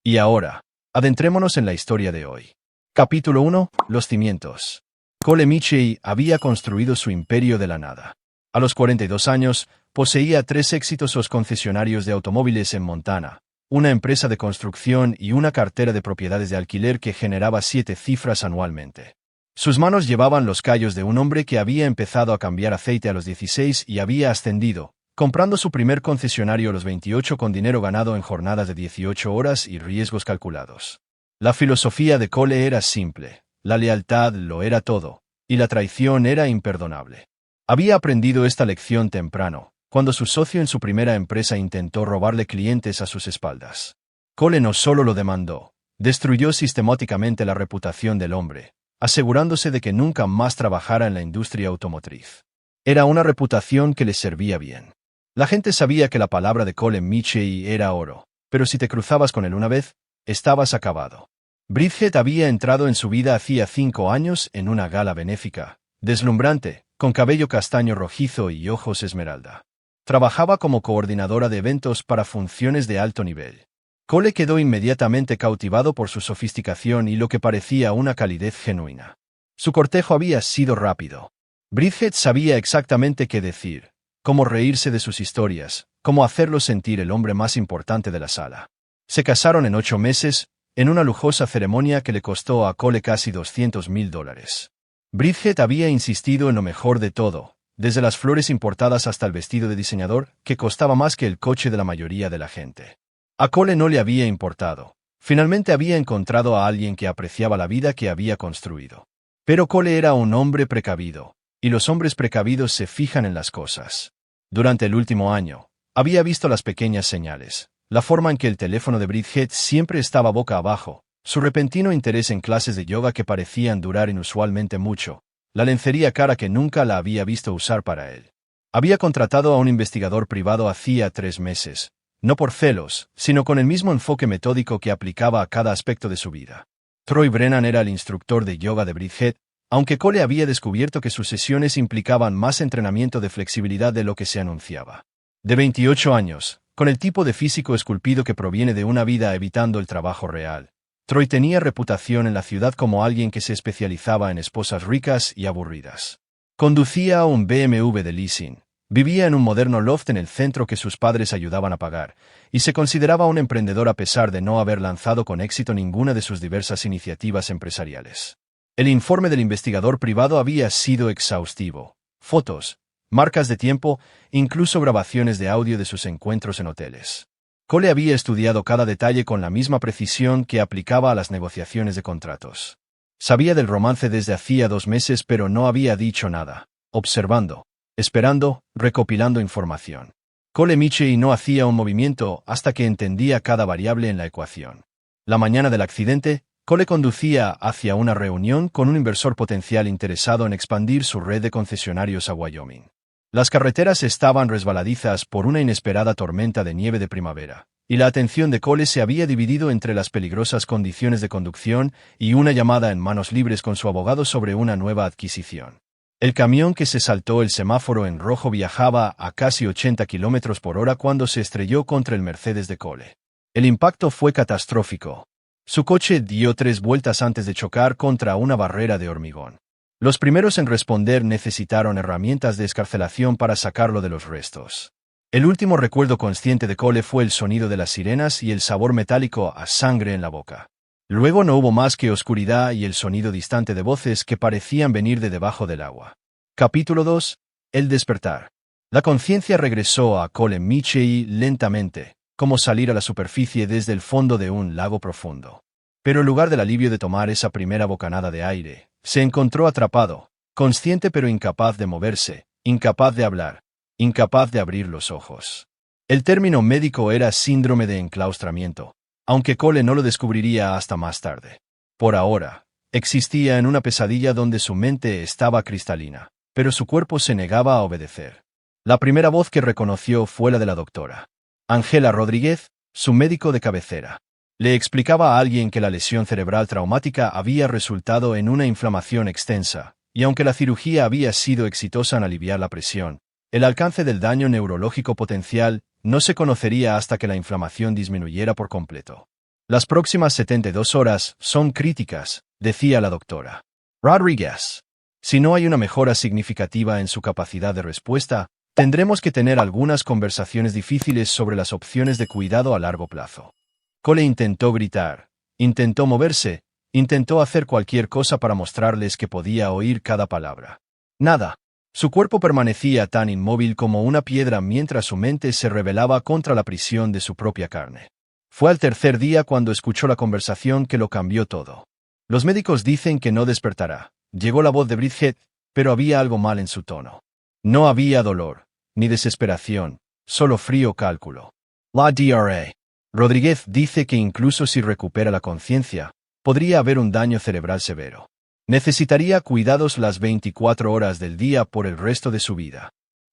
Y ahora, adentrémonos en la historia de hoy. Capítulo 1. Los cimientos. Cole Michie había construido su imperio de la nada. A los 42 años, poseía 3 exitosos concesionarios de automóviles en Montana, una empresa de construcción y una cartera de propiedades de alquiler que generaba 7 cifras anualmente. Sus manos llevaban los callos de un hombre que había empezado a cambiar aceite a los 16 y había ascendido, comprando su primer concesionario a los 28 con dinero ganado en jornadas de 18 horas y riesgos calculados. La filosofía de Cole era simple, la lealtad lo era todo, y la traición era imperdonable. Había aprendido esta lección temprano, cuando su socio en su primera empresa intentó robarle clientes a sus espaldas. Cole no solo lo demandó, destruyó sistemáticamente la reputación del hombre, asegurándose de que nunca más trabajara en la industria automotriz. Era una reputación que le servía bien. La gente sabía que la palabra de Cole Michie era oro, pero si te cruzabas con él una vez, estabas acabado. Bridget había entrado en su vida hacía 5 años en una gala benéfica, deslumbrante, con cabello castaño rojizo y ojos esmeralda. Trabajaba como coordinadora de eventos para funciones de alto nivel. Cole quedó inmediatamente cautivado por su sofisticación y lo que parecía una calidez genuina. Su cortejo había sido rápido. Bridget sabía exactamente qué decir, cómo reírse de sus historias, cómo hacerlo sentir el hombre más importante de la sala. Se casaron en 8 meses, en una lujosa ceremonia que le costó a Cole casi $200,000. Bridget había insistido en lo mejor de todo, desde las flores importadas hasta el vestido de diseñador, que costaba más que el coche de la mayoría de la gente. A Cole no le había importado. Finalmente había encontrado a alguien que apreciaba la vida que había construido. Pero Cole era un hombre precavido, y los hombres precavidos se fijan en las cosas. Durante el último año, había visto las pequeñas señales, la forma en que el teléfono de Bridget siempre estaba boca abajo, su repentino interés en clases de yoga que parecían durar inusualmente mucho, la lencería cara que nunca la había visto usar para él. Había contratado a un investigador privado hacía 3 meses, no por celos, sino con el mismo enfoque metódico que aplicaba a cada aspecto de su vida. Troy Brennan era el instructor de yoga de Bridget, aunque Cole había descubierto que sus sesiones implicaban más entrenamiento de flexibilidad de lo que se anunciaba. De 28 años, con el tipo de físico esculpido que proviene de una vida evitando el trabajo real, Troy tenía reputación en la ciudad como alguien que se especializaba en esposas ricas y aburridas. Conducía un BMW de leasing, vivía en un moderno loft en el centro que sus padres ayudaban a pagar, y se consideraba un emprendedor a pesar de no haber lanzado con éxito ninguna de sus diversas iniciativas empresariales. El informe del investigador privado había sido exhaustivo. Fotos, marcas de tiempo, incluso grabaciones de audio de sus encuentros en hoteles. Cole había estudiado cada detalle con la misma precisión que aplicaba a las negociaciones de contratos. Sabía del romance desde hacía 2 meses, pero no había dicho nada, observando, esperando, recopilando información. Cole Michie no hacía un movimiento hasta que entendía cada variable en la ecuación. La mañana del accidente, Cole conducía hacia una reunión con un inversor potencial interesado en expandir su red de concesionarios a Wyoming. Las carreteras estaban resbaladizas por una inesperada tormenta de nieve de primavera, y la atención de Cole se había dividido entre las peligrosas condiciones de conducción y una llamada en manos libres con su abogado sobre una nueva adquisición. El camión que se saltó el semáforo en rojo viajaba a casi 80 km/h cuando se estrelló contra el Mercedes de Cole. El impacto fue catastrófico. Su coche dio 3 vueltas antes de chocar contra una barrera de hormigón. Los primeros en responder necesitaron herramientas de excarcelación para sacarlo de los restos. El último recuerdo consciente de Cole fue el sonido de las sirenas y el sabor metálico a sangre en la boca. Luego no hubo más que oscuridad y el sonido distante de voces que parecían venir de debajo del agua. Capítulo 2. El despertar. La conciencia regresó a Cole Michie lentamente, como salir a la superficie desde el fondo de un lago profundo. Pero en lugar del alivio de tomar esa primera bocanada de aire, se encontró atrapado, consciente pero incapaz de moverse, incapaz de hablar, incapaz de abrir los ojos. El término médico era síndrome de enclaustramiento, aunque Cole no lo descubriría hasta más tarde. Por ahora, existía en una pesadilla donde su mente estaba cristalina, pero su cuerpo se negaba a obedecer. La primera voz que reconoció fue la de la doctora Angela Rodríguez, su médico de cabecera. Le explicaba a alguien que la lesión cerebral traumática había resultado en una inflamación extensa, y aunque la cirugía había sido exitosa en aliviar la presión, el alcance del daño neurológico potencial no se conocería hasta que la inflamación disminuyera por completo. Las próximas 72 horas son críticas, decía la doctora Rodríguez. Si no hay una mejora significativa en su capacidad de respuesta, tendremos que tener algunas conversaciones difíciles sobre las opciones de cuidado a largo plazo. Cole intentó gritar, intentó moverse, intentó hacer cualquier cosa para mostrarles que podía oír cada palabra. Nada. Su cuerpo permanecía tan inmóvil como una piedra mientras su mente se rebelaba contra la prisión de su propia carne. Fue al tercer día cuando escuchó la conversación que lo cambió todo. Los médicos dicen que no despertará. Llegó la voz de Bridget, pero había algo mal en su tono. No había dolor, ni desesperación, solo frío cálculo. La Dra. Rodríguez dice que incluso si recupera la conciencia, podría haber un daño cerebral severo. Necesitaría cuidados las 24 horas del día por el resto de su vida.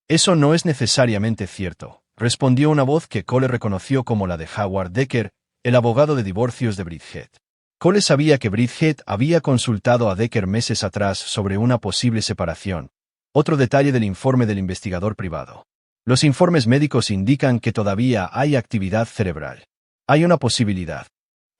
Eso no es necesariamente cierto, respondió una voz que Cole reconoció como la de Howard Decker, el abogado de divorcios de Bridget. Cole sabía que Bridget había consultado a Decker meses atrás sobre una posible separación. Otro detalle del informe del investigador privado. Los informes médicos indican que todavía hay actividad cerebral. Hay una posibilidad.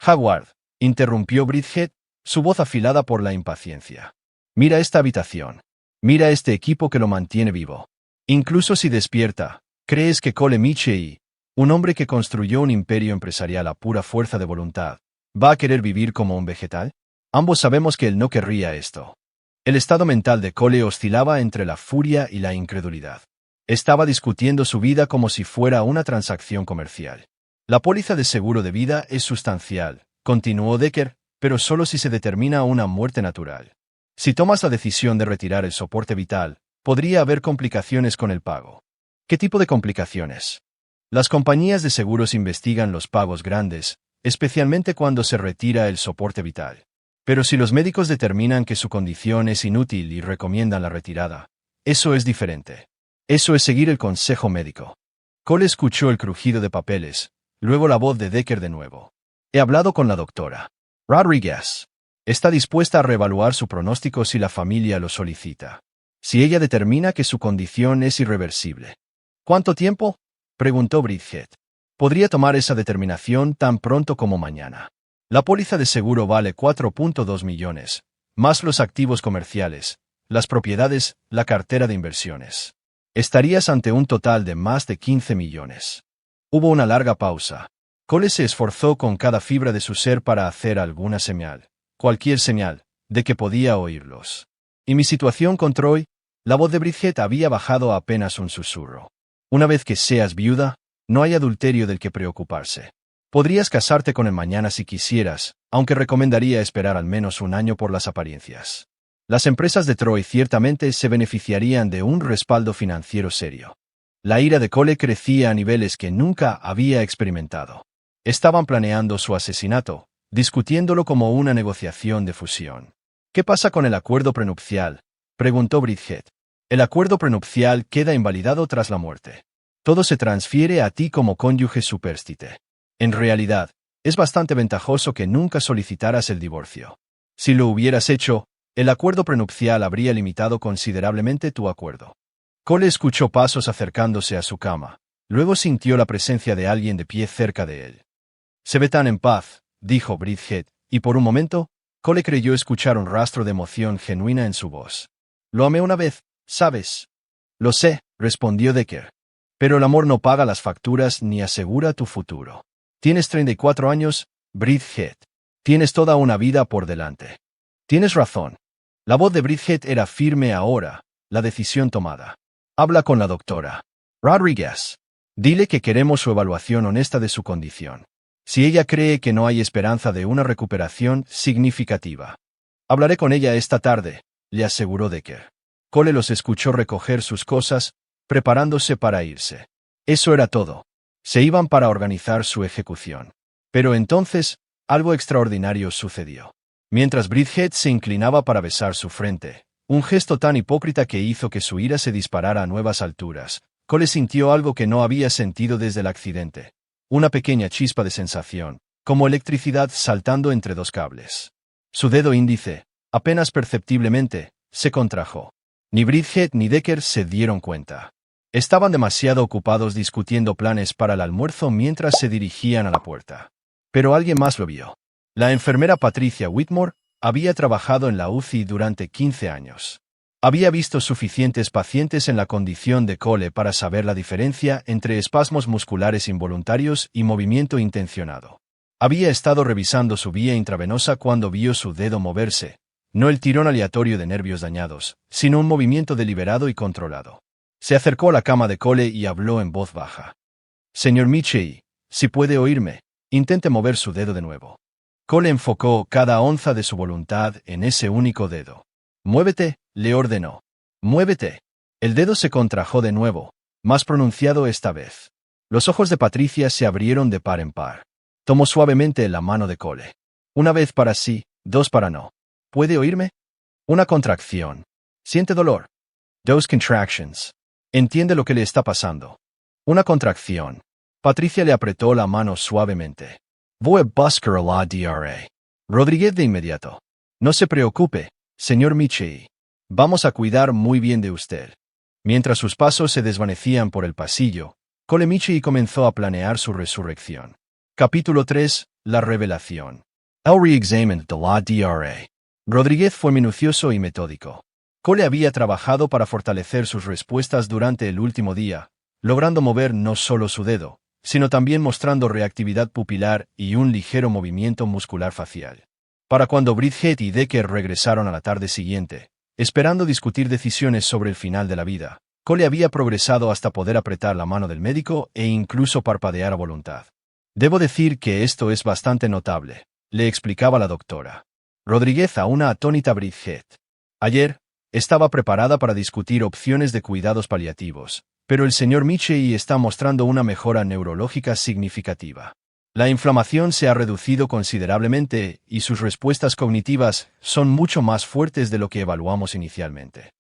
Howard, interrumpió Bridget, su voz afilada por la impaciencia. Mira esta habitación. Mira este equipo que lo mantiene vivo. Incluso si despierta, ¿crees que Cole Michei, un hombre que construyó un imperio empresarial a pura fuerza de voluntad, va a querer vivir como un vegetal? Ambos sabemos que él no querría esto. El estado mental de Cole oscilaba entre la furia y la incredulidad. Estaba discutiendo su vida como si fuera una transacción comercial. La póliza de seguro de vida es sustancial, continuó Decker, pero solo si se determina una muerte natural. Si tomas la decisión de retirar el soporte vital, podría haber complicaciones con el pago. ¿Qué tipo de complicaciones? Las compañías de seguros investigan los pagos grandes, especialmente cuando se retira el soporte vital. Pero si los médicos determinan que su condición es inútil y recomiendan la retirada, eso es diferente. Eso es seguir el consejo médico. Cole escuchó el crujido de papeles, luego la voz de Decker de nuevo. He hablado con la doctora Rodríguez. Está dispuesta a reevaluar su pronóstico si la familia lo solicita. Si ella determina que su condición es irreversible. ¿Cuánto tiempo? Preguntó Bridget. Podría tomar esa determinación tan pronto como mañana. La póliza de seguro vale 4.2 millones, más los activos comerciales, las propiedades, la cartera de inversiones. Estarías ante un total de más de 15 millones. Hubo una larga pausa. Cole se esforzó con cada fibra de su ser para hacer alguna señal, cualquier señal, de que podía oírlos. ¿Y mi situación con Troy? La voz de Bridget había bajado a apenas un susurro. Una vez que seas viuda, no hay adulterio del que preocuparse. Podrías casarte con él mañana si quisieras, aunque recomendaría esperar al menos un año por las apariencias. Las empresas de Troy ciertamente se beneficiarían de un respaldo financiero serio. La ira de Cole crecía a niveles que nunca había experimentado. Estaban planeando su asesinato, discutiéndolo como una negociación de fusión. ¿Qué pasa con el acuerdo prenupcial?, preguntó Bridget. El acuerdo prenupcial queda invalidado tras la muerte. Todo se transfiere a ti como cónyuge superstite. En realidad, es bastante ventajoso que nunca solicitaras el divorcio. Si lo hubieras hecho, el acuerdo prenupcial habría limitado considerablemente tu acuerdo. Cole escuchó pasos acercándose a su cama. Luego sintió la presencia de alguien de pie cerca de él. Se ve tan en paz, dijo Bridget, y por un momento, Cole creyó escuchar un rastro de emoción genuina en su voz. Lo amé una vez, ¿sabes? Lo sé, respondió Decker. Pero el amor no paga las facturas ni asegura tu futuro. Tienes 34 años, Bridget. Tienes toda una vida por delante. Tienes razón. La voz de Bridget era firme ahora, la decisión tomada. Habla con la doctora Rodríguez. Dile que queremos su evaluación honesta de su condición. Si ella cree que no hay esperanza de una recuperación significativa. Hablaré con ella esta tarde, le aseguró Decker. Cole los escuchó recoger sus cosas, preparándose para irse. Eso era todo. Se iban para organizar su ejecución. Pero entonces, algo extraordinario sucedió. Mientras Bridget se inclinaba para besar su frente, un gesto tan hipócrita que hizo que su ira se disparara a nuevas alturas, Cole sintió algo que no había sentido desde el accidente. Una pequeña chispa de sensación, como electricidad saltando entre dos cables. Su dedo índice, apenas perceptiblemente, se contrajo. Ni Bridget ni Decker se dieron cuenta. Estaban demasiado ocupados discutiendo planes para el almuerzo mientras se dirigían a la puerta. Pero alguien más lo vio. La enfermera Patricia Whitmore había trabajado en la UCI durante 15 años. Había visto suficientes pacientes en la condición de Cole para saber la diferencia entre espasmos musculares involuntarios y movimiento intencionado. Había estado revisando su vía intravenosa cuando vio su dedo moverse, no el tirón aleatorio de nervios dañados, sino un movimiento deliberado y controlado. Se acercó a la cama de Cole y habló en voz baja. «Señor Michie, si puede oírme, intente mover su dedo de nuevo». Cole enfocó cada onza de su voluntad en ese único dedo. «Muévete», le ordenó. «Muévete». El dedo se contrajo de nuevo, más pronunciado esta vez. Los ojos de Patricia se abrieron de par en par. Tomó suavemente la mano de Cole. Una vez para sí, dos para no. ¿Puede oírme? Una contracción. ¿Siente dolor? Dos contractions. ¿Entiende lo que le está pasando? Una contracción. Patricia le apretó la mano suavemente. Voy a buscar a la DRA. Rodríguez de inmediato. No se preocupe, señor Michie. Vamos a cuidar muy bien de usted. Mientras sus pasos se desvanecían por el pasillo, Cole Michie comenzó a planear su resurrección. Capítulo 3. La revelación. El reexamen de la DRA. Rodríguez fue minucioso y metódico. Cole había trabajado para fortalecer sus respuestas durante el último día, logrando mover no solo su dedo, sino también mostrando reactividad pupilar y un ligero movimiento muscular facial. Para cuando Bridget y Decker regresaron a la tarde siguiente, esperando discutir decisiones sobre el final de la vida, Cole había progresado hasta poder apretar la mano del médico e incluso parpadear a voluntad. «Debo decir que esto es bastante notable», le explicaba la doctora Rodríguez a una atónita Bridget. Ayer, estaba preparada para discutir opciones de cuidados paliativos, pero el señor Michie está mostrando una mejora neurológica significativa. La inflamación se ha reducido considerablemente y sus respuestas cognitivas son mucho más fuertes de lo que evaluamos inicialmente.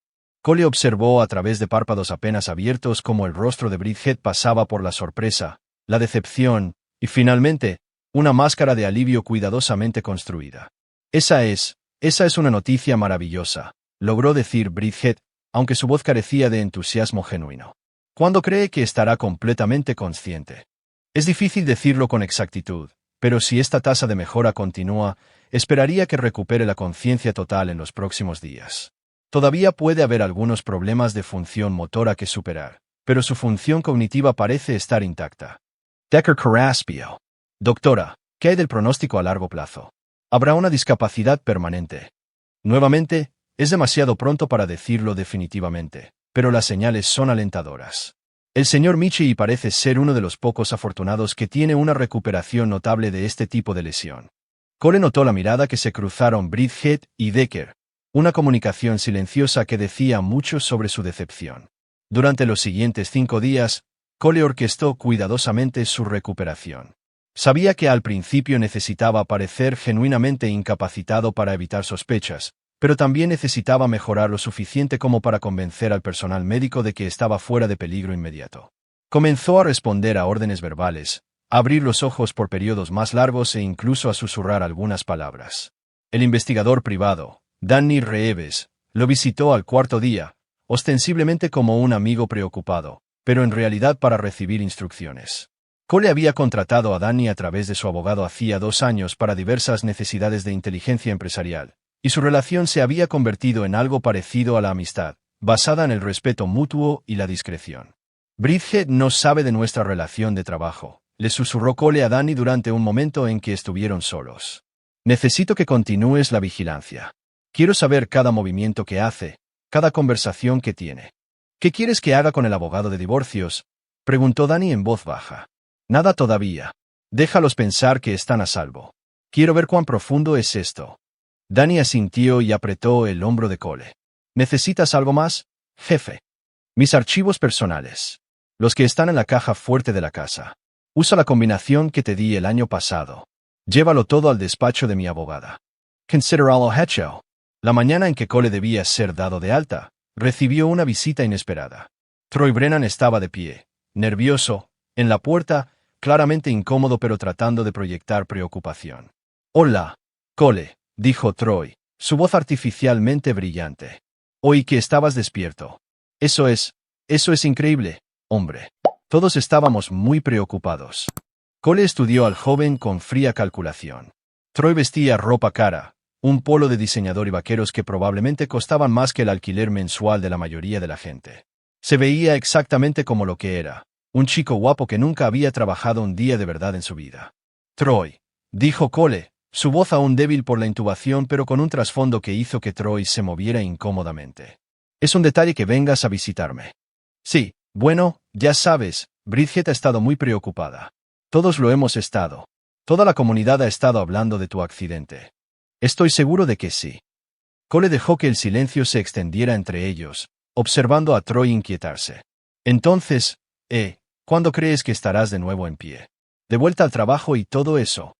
Cole observó a través de párpados apenas abiertos cómo el rostro de Bridget pasaba por la sorpresa, la decepción y, finalmente, una máscara de alivio cuidadosamente construida. Esa es una noticia maravillosa», logró decir Bridget, aunque su voz carecía de entusiasmo genuino. «¿Cuándo cree que estará completamente consciente?» Es difícil decirlo con exactitud, pero si esta tasa de mejora continúa, esperaría que recupere la conciencia total en los próximos días. Todavía puede haber algunos problemas de función motora que superar, pero su función cognitiva parece estar intacta. Decker Carraspio. «Doctora, ¿qué hay del pronóstico a largo plazo? Habrá una discapacidad permanente». Nuevamente, es demasiado pronto para decirlo definitivamente, pero las señales son alentadoras. El señor Michie parece ser uno de los pocos afortunados que tiene una recuperación notable de este tipo de lesión. Cole notó la mirada que se cruzaron Bridget y Decker, una comunicación silenciosa que decía mucho sobre su decepción. Durante los siguientes 5 días, Cole orquestó cuidadosamente su recuperación. Sabía que al principio necesitaba parecer genuinamente incapacitado para evitar sospechas, pero también necesitaba mejorar lo suficiente como para convencer al personal médico de que estaba fuera de peligro inmediato. Comenzó a responder a órdenes verbales, a abrir los ojos por periodos más largos e incluso a susurrar algunas palabras. El investigador privado, Danny Reeves, lo visitó al cuarto día, ostensiblemente como un amigo preocupado, pero en realidad para recibir instrucciones. Cole había contratado a Danny a través de su abogado hacía 2 años para diversas necesidades de inteligencia empresarial, y su relación se había convertido en algo parecido a la amistad, basada en el respeto mutuo y la discreción. «Bridget no sabe de nuestra relación de trabajo», le susurró Cole a Danny durante un momento en que estuvieron solos. «Necesito que continúes la vigilancia. Quiero saber cada movimiento que hace, cada conversación que tiene». «¿Qué quieres que haga con el abogado de divorcios?», preguntó Danny en voz baja. «Nada todavía. Déjalos pensar que están a salvo. Quiero ver cuán profundo es esto». Danny asintió y apretó el hombro de Cole. «¿Necesitas algo más, jefe?» «Mis archivos personales. Los que están en la caja fuerte de la casa. Usa la combinación que te di el año pasado. Llévalo todo al despacho de mi abogada». «Consideralo hecho». La mañana en que Cole debía ser dado de alta, recibió una visita inesperada. Troy Brennan estaba de pie, nervioso, en la puerta, claramente incómodo pero tratando de proyectar preocupación. «Hola, Cole», dijo Troy, su voz artificialmente brillante. «Oí que estabas despierto. Eso es increíble, hombre. Todos estábamos muy preocupados». Cole estudió al joven con fría calculación. Troy vestía ropa cara, un polo de diseñador y vaqueros que probablemente costaban más que el alquiler mensual de la mayoría de la gente. Se veía exactamente como lo que era, un chico guapo que nunca había trabajado un día de verdad en su vida. Troy, dijo Cole, su voz aún débil por la intubación pero con un trasfondo que hizo que Troy se moviera incómodamente. Es un detalle que vengas a visitarme. Sí, bueno, ya sabes, Bridget ha estado muy preocupada. Todos lo hemos estado. Toda la comunidad ha estado hablando de tu accidente. Estoy seguro de que sí. Cole dejó que el silencio se extendiera entre ellos, observando a Troy inquietarse. Entonces, ¿cuándo crees que estarás de nuevo en pie? De vuelta al trabajo y todo eso.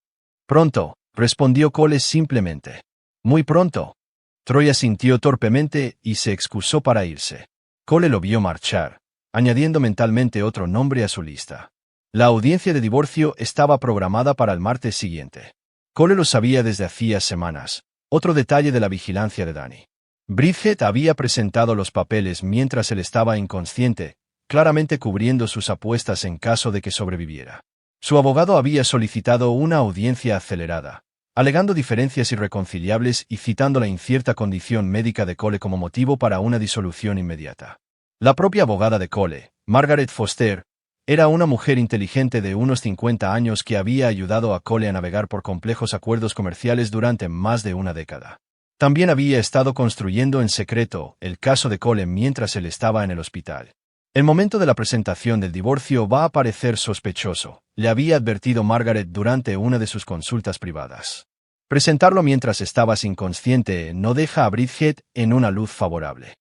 Pronto, respondió Cole simplemente. Muy pronto. Troy asintió torpemente y se excusó para irse. Cole lo vio marchar, añadiendo mentalmente otro nombre a su lista. La audiencia de divorcio estaba programada para el martes siguiente. Cole lo sabía desde hacía semanas. Otro detalle de la vigilancia de Danny. Bridget había presentado los papeles mientras él estaba inconsciente, claramente cubriendo sus apuestas en caso de que sobreviviera. Su abogado había solicitado una audiencia acelerada, alegando diferencias irreconciliables y citando la incierta condición médica de Cole como motivo para una disolución inmediata. La propia abogada de Cole, Margaret Foster, era una mujer inteligente de unos 50 años que había ayudado a Cole a navegar por complejos acuerdos comerciales durante más de una década. También había estado construyendo en secreto el caso de Cole mientras él estaba en el hospital. El momento de la presentación del divorcio va a parecer sospechoso, le había advertido Margaret durante una de sus consultas privadas. Presentarlo mientras estabas inconsciente no deja a Bridget en una luz favorable.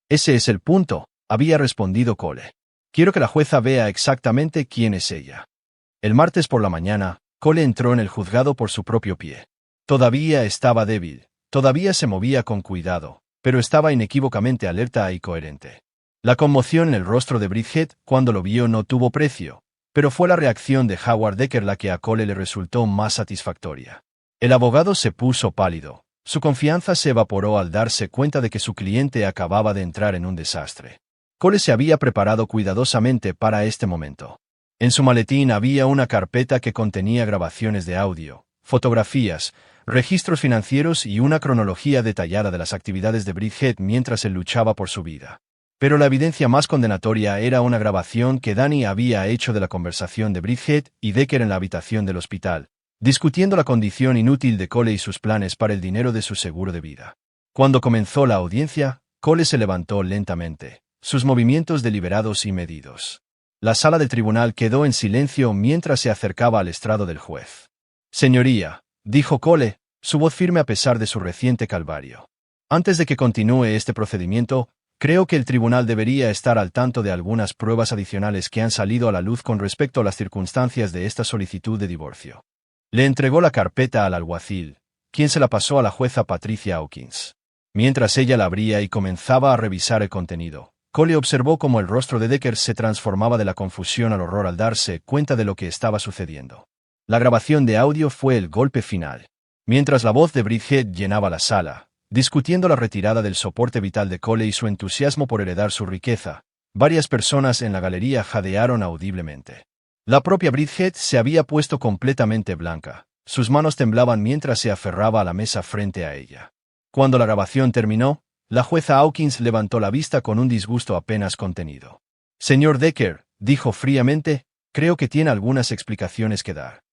Ese es el punto, había respondido Cole. Quiero que la jueza vea exactamente quién es ella. El martes por la mañana, Cole entró en el juzgado por su propio pie. Todavía estaba débil, todavía se movía con cuidado, pero estaba inequívocamente alerta y coherente. La conmoción en el rostro de Bridget cuando lo vio no tuvo precio, pero fue la reacción de Howard Decker la que a Cole le resultó más satisfactoria. El abogado se puso pálido. Su confianza se evaporó al darse cuenta de que su cliente acababa de entrar en un desastre. Cole se había preparado cuidadosamente para este momento. En su maletín había una carpeta que contenía grabaciones de audio, fotografías, registros financieros y una cronología detallada de las actividades de Bridget mientras él luchaba por su vida. Pero la evidencia más condenatoria era una grabación que Danny había hecho de la conversación de Bridget y Decker en la habitación del hospital, discutiendo la condición inútil de Cole y sus planes para el dinero de su seguro de vida. Cuando comenzó la audiencia, Cole se levantó lentamente, sus movimientos deliberados y medidos. La sala del tribunal quedó en silencio mientras se acercaba al estrado del juez. Señoría, dijo Cole, su voz firme a pesar de su reciente calvario. Antes de que continúe este procedimiento, creo que el tribunal debería estar al tanto de algunas pruebas adicionales que han salido a la luz con respecto a las circunstancias de esta solicitud de divorcio. Le entregó la carpeta al alguacil, quien se la pasó a la jueza Patricia Hawkins. Mientras ella la abría y comenzaba a revisar el contenido, Cole observó cómo el rostro de Decker se transformaba de la confusión al horror al darse cuenta de lo que estaba sucediendo. La grabación de audio fue el golpe final. Mientras la voz de Bridget llenaba la sala, discutiendo la retirada del soporte vital de Cole y su entusiasmo por heredar su riqueza, varias personas en la galería jadearon audiblemente. La propia Bridget se había puesto completamente blanca. Sus manos temblaban mientras se aferraba a la mesa frente a ella. Cuando la grabación terminó, la jueza Hawkins levantó la vista con un disgusto apenas contenido. Señor Decker, dijo fríamente, creo que tiene algunas explicaciones que dar.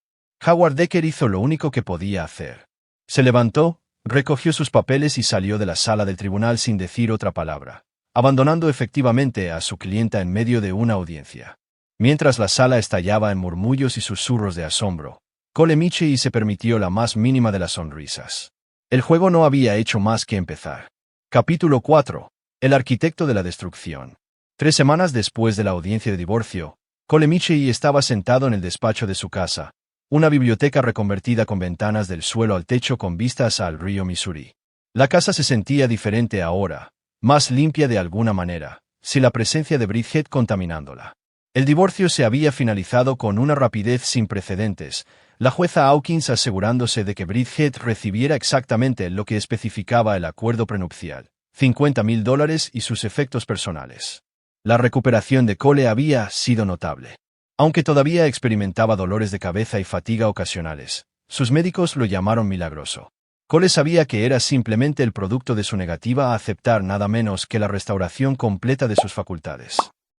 Howard Decker hizo lo único que podía hacer. Se levantó, recogió sus papeles y salió de la sala del tribunal sin decir otra palabra, abandonando efectivamente a su clienta en medio de una audiencia. Mientras la sala estallaba en murmullos y susurros de asombro, Cole Michie se permitió la más mínima de las sonrisas. El juego no había hecho más que empezar. Capítulo 4. El arquitecto de la destrucción. 3 semanas después de la audiencia de divorcio, Cole Michie estaba sentado en el despacho de su casa, una biblioteca reconvertida con ventanas del suelo al techo con vistas al río Missouri. La casa se sentía diferente ahora, más limpia de alguna manera, sin la presencia de Bridget contaminándola. El divorcio se había finalizado con una rapidez sin precedentes, la jueza Hawkins asegurándose de que Bridget recibiera exactamente lo que especificaba el acuerdo prenupcial, $50,000 y sus efectos personales. La recuperación de Cole había sido notable. Aunque todavía experimentaba dolores de cabeza y fatiga ocasionales, sus médicos lo llamaron milagroso. Cole sabía que era simplemente el producto de su negativa a aceptar nada menos que la restauración completa de sus facultades.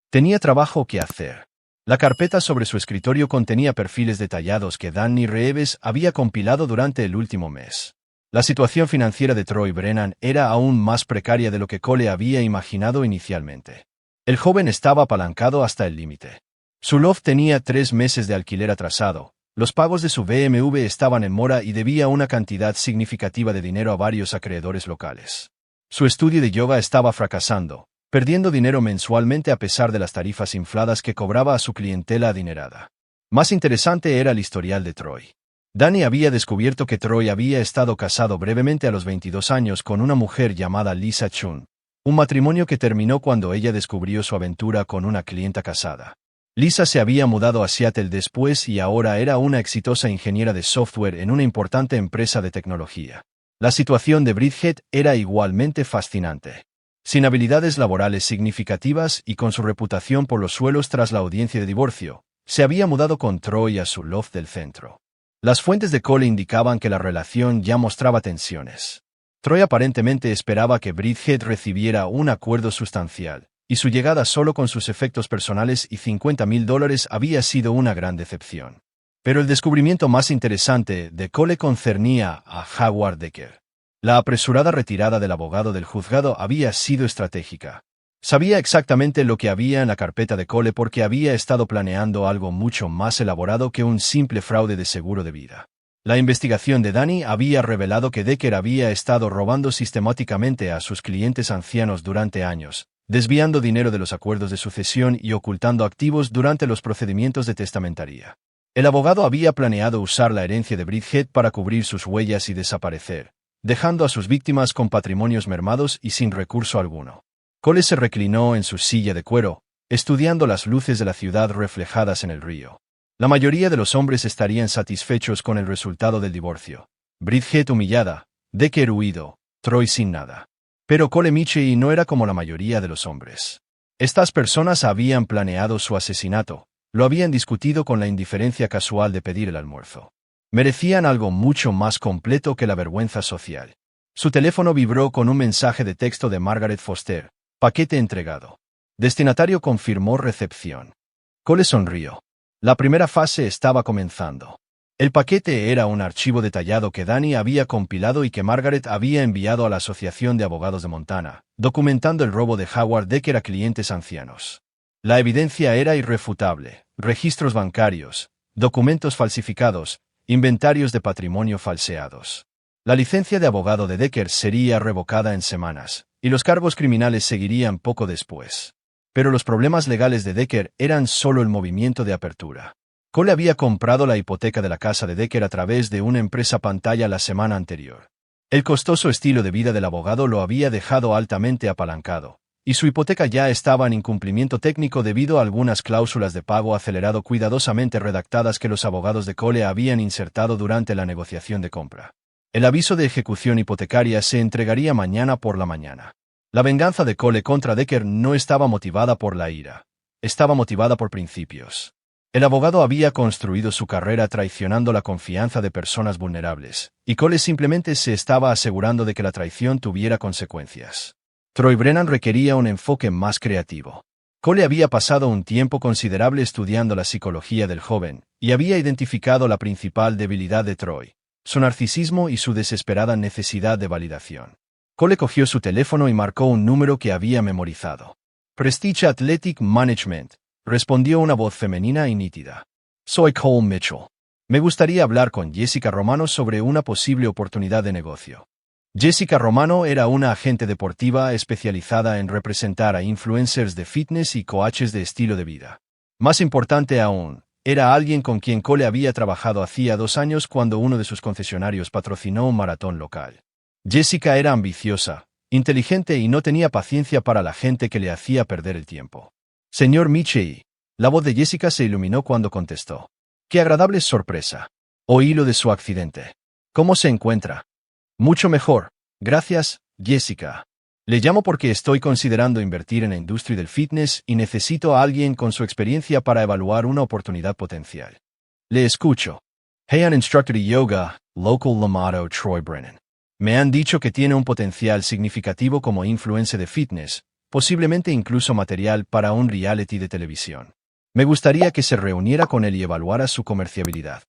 Tenía trabajo que hacer. La carpeta sobre su escritorio contenía perfiles detallados que Danny Reeves había compilado durante el último mes. La situación financiera de Troy Brennan era aún más precaria de lo que Cole había imaginado inicialmente. El joven estaba apalancado hasta el límite. Su loft tenía 3 meses de alquiler atrasado, los pagos de su BMW estaban en mora y debía una cantidad significativa de dinero a varios acreedores locales. Su estudio de yoga estaba fracasando, perdiendo dinero mensualmente a pesar de las tarifas infladas que cobraba a su clientela adinerada. Más interesante era el historial de Troy. Danny había descubierto que Troy había estado casado brevemente a los 22 años con una mujer llamada Lisa Chun, un matrimonio que terminó cuando ella descubrió su aventura con una clienta casada. Lisa se había mudado a Seattle después y ahora era una exitosa ingeniera de software en una importante empresa de tecnología. La situación de Bridget era igualmente fascinante. Sin habilidades laborales significativas y con su reputación por los suelos tras la audiencia de divorcio, se había mudado con Troy a su loft del centro. Las fuentes de Cole indicaban que la relación ya mostraba tensiones. Troy aparentemente esperaba que Bridget recibiera un acuerdo sustancial, y su llegada solo con sus efectos personales y $50,000 había sido una gran decepción. Pero el descubrimiento más interesante de Cole concernía a Howard Decker. La apresurada retirada del abogado del juzgado había sido estratégica. Sabía exactamente lo que había en la carpeta de Cole porque había estado planeando algo mucho más elaborado que un simple fraude de seguro de vida. La investigación de Danny había revelado que Decker había estado robando sistemáticamente a sus clientes ancianos durante años, desviando dinero de los acuerdos de sucesión y ocultando activos durante los procedimientos de testamentaría. El abogado había planeado usar la herencia de Bridget para cubrir sus huellas y desaparecer, dejando a sus víctimas con patrimonios mermados y sin recurso alguno. Cole se reclinó en su silla de cuero, estudiando las luces de la ciudad reflejadas en el río. La mayoría de los hombres estarían satisfechos con el resultado del divorcio. Bridget humillada, Decker huido, Troy sin nada. Pero Cole Michey no era como la mayoría de los hombres. Estas personas habían planeado su asesinato, lo habían discutido con la indiferencia casual de pedir el almuerzo. Merecían algo mucho más completo que la vergüenza social. Su teléfono vibró con un mensaje de texto de Margaret Foster. Paquete entregado. Destinatario confirmó recepción. Cole sonrió. La primera fase estaba comenzando. El paquete era un archivo detallado que Danny había compilado y que Margaret había enviado a la Asociación de Abogados de Montana, documentando el robo de Howard Decker a clientes ancianos. La evidencia era irrefutable: registros bancarios, documentos falsificados, inventarios de patrimonio falseados. La licencia de abogado de Decker sería revocada en semanas, y los cargos criminales seguirían poco después. Pero los problemas legales de Decker eran solo el movimiento de apertura. Cole había comprado la hipoteca de la casa de Decker a través de una empresa pantalla la semana anterior. El costoso estilo de vida del abogado lo había dejado altamente apalancado, y su hipoteca ya estaba en incumplimiento técnico debido a algunas cláusulas de pago acelerado cuidadosamente redactadas que los abogados de Cole habían insertado durante la negociación de compra. El aviso de ejecución hipotecaria se entregaría mañana por la mañana. La venganza de Cole contra Decker no estaba motivada por la ira. Estaba motivada por principios. El abogado había construido su carrera traicionando la confianza de personas vulnerables, y Cole simplemente se estaba asegurando de que la traición tuviera consecuencias. Troy Brennan requería un enfoque más creativo. Cole había pasado un tiempo considerable estudiando la psicología del joven, y había identificado la principal debilidad de Troy: su narcisismo y su desesperada necesidad de validación. Cole cogió su teléfono y marcó un número que había memorizado. Prestige Athletic Management, respondió una voz femenina y nítida. Soy Cole Mitchell. Me gustaría hablar con Jessica Romano sobre una posible oportunidad de negocio. Jessica Romano era una agente deportiva especializada en representar a influencers de fitness y coaches de estilo de vida. Más importante aún, era alguien con quien Cole había trabajado hacía 2 años cuando uno de sus concesionarios patrocinó un maratón local. Jessica era ambiciosa, inteligente y no tenía paciencia para la gente que le hacía perder el tiempo. Señor Michey. La voz de Jessica se iluminó cuando contestó. ¡Qué agradable sorpresa! Oí lo de su accidente. ¿Cómo se encuentra? Mucho mejor. Gracias, Jessica. Le llamo porque estoy considerando invertir en la industria del fitness y necesito a alguien con su experiencia para evaluar una oportunidad potencial. Le escucho. Hey, an instructor de yoga, local Lamato Troy Brennan. Me han dicho que tiene un potencial significativo como influencer de fitness, posiblemente incluso material para un reality de televisión. Me gustaría que se reuniera con él y evaluara su comerciabilidad.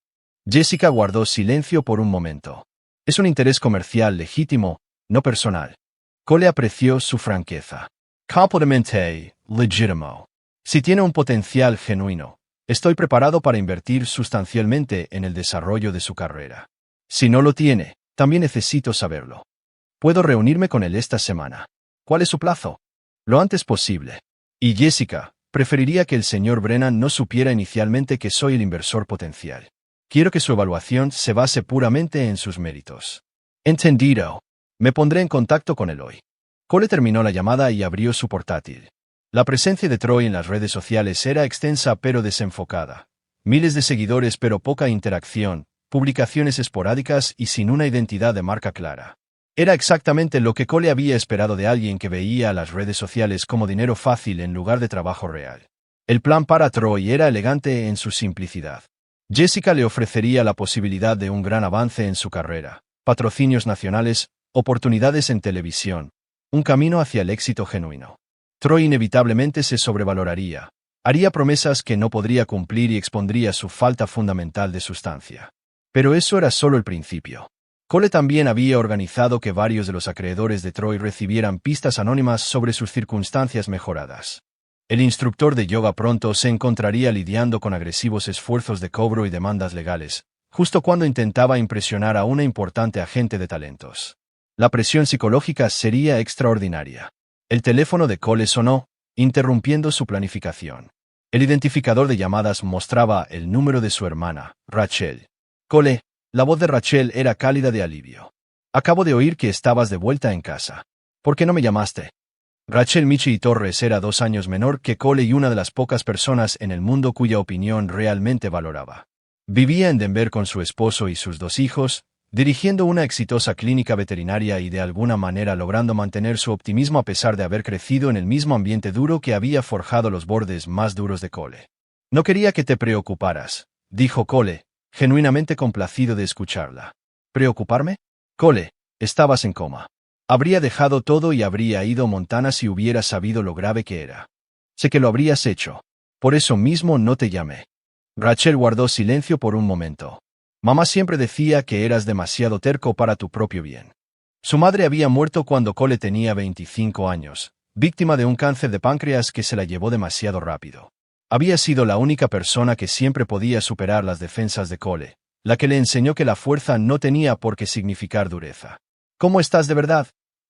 Jessica guardó silencio por un momento. Es un interés comercial legítimo, no personal. Cole apreció su franqueza. Completamente legítimo. Si tiene un potencial genuino, estoy preparado para invertir sustancialmente en el desarrollo de su carrera. Si no lo tiene, también necesito saberlo. Puedo reunirme con él esta semana. ¿Cuál es su plazo? Lo antes posible. Y Jessica, preferiría que el señor Brennan no supiera inicialmente que soy el inversor potencial. Quiero que su evaluación se base puramente en sus méritos. Entendido. Me pondré en contacto con él hoy. Cole terminó la llamada y abrió su portátil. La presencia de Troy en las redes sociales era extensa pero desenfocada. Miles de seguidores pero poca interacción, publicaciones esporádicas y sin una identidad de marca clara. Era exactamente lo que Cole había esperado de alguien que veía a las redes sociales como dinero fácil en lugar de trabajo real. El plan para Troy era elegante en su simplicidad. Jessica le ofrecería la posibilidad de un gran avance en su carrera, patrocinios nacionales, oportunidades en televisión, un camino hacia el éxito genuino. Troy inevitablemente se sobrevaloraría, haría promesas que no podría cumplir y expondría su falta fundamental de sustancia. Pero eso era solo el principio. Cole también había organizado que varios de los acreedores de Troy recibieran pistas anónimas sobre sus circunstancias mejoradas. El instructor de yoga pronto se encontraría lidiando con agresivos esfuerzos de cobro y demandas legales, justo cuando intentaba impresionar a una importante agente de talentos. La presión psicológica sería extraordinaria. El teléfono de Cole sonó, interrumpiendo su planificación. El identificador de llamadas mostraba el número de su hermana, Rachel. Cole, la voz de Rachel era cálida de alivio. Acabo de oír que estabas de vuelta en casa. ¿Por qué no me llamaste? Rachel Michi Torres era 2 años menor que Cole y una de las pocas personas en el mundo cuya opinión realmente valoraba. Vivía en Denver con su esposo y sus 2 hijos, dirigiendo una exitosa clínica veterinaria y de alguna manera logrando mantener su optimismo a pesar de haber crecido en el mismo ambiente duro que había forjado los bordes más duros de Cole. No quería que te preocuparas, dijo Cole, genuinamente complacido de escucharla. ¿Preocuparme? Cole, estabas en coma. Habría dejado todo y habría ido a Montana si hubiera sabido lo grave que era. Sé que lo habrías hecho. Por eso mismo no te llamé. Rachel guardó silencio por un momento. Mamá siempre decía que eras demasiado terco para tu propio bien. Su madre había muerto cuando Cole tenía 25 años, víctima de un cáncer de páncreas que se la llevó demasiado rápido. Había sido la única persona que siempre podía superar las defensas de Cole, la que le enseñó que la fuerza no tenía por qué significar dureza. ¿Cómo estás de verdad?,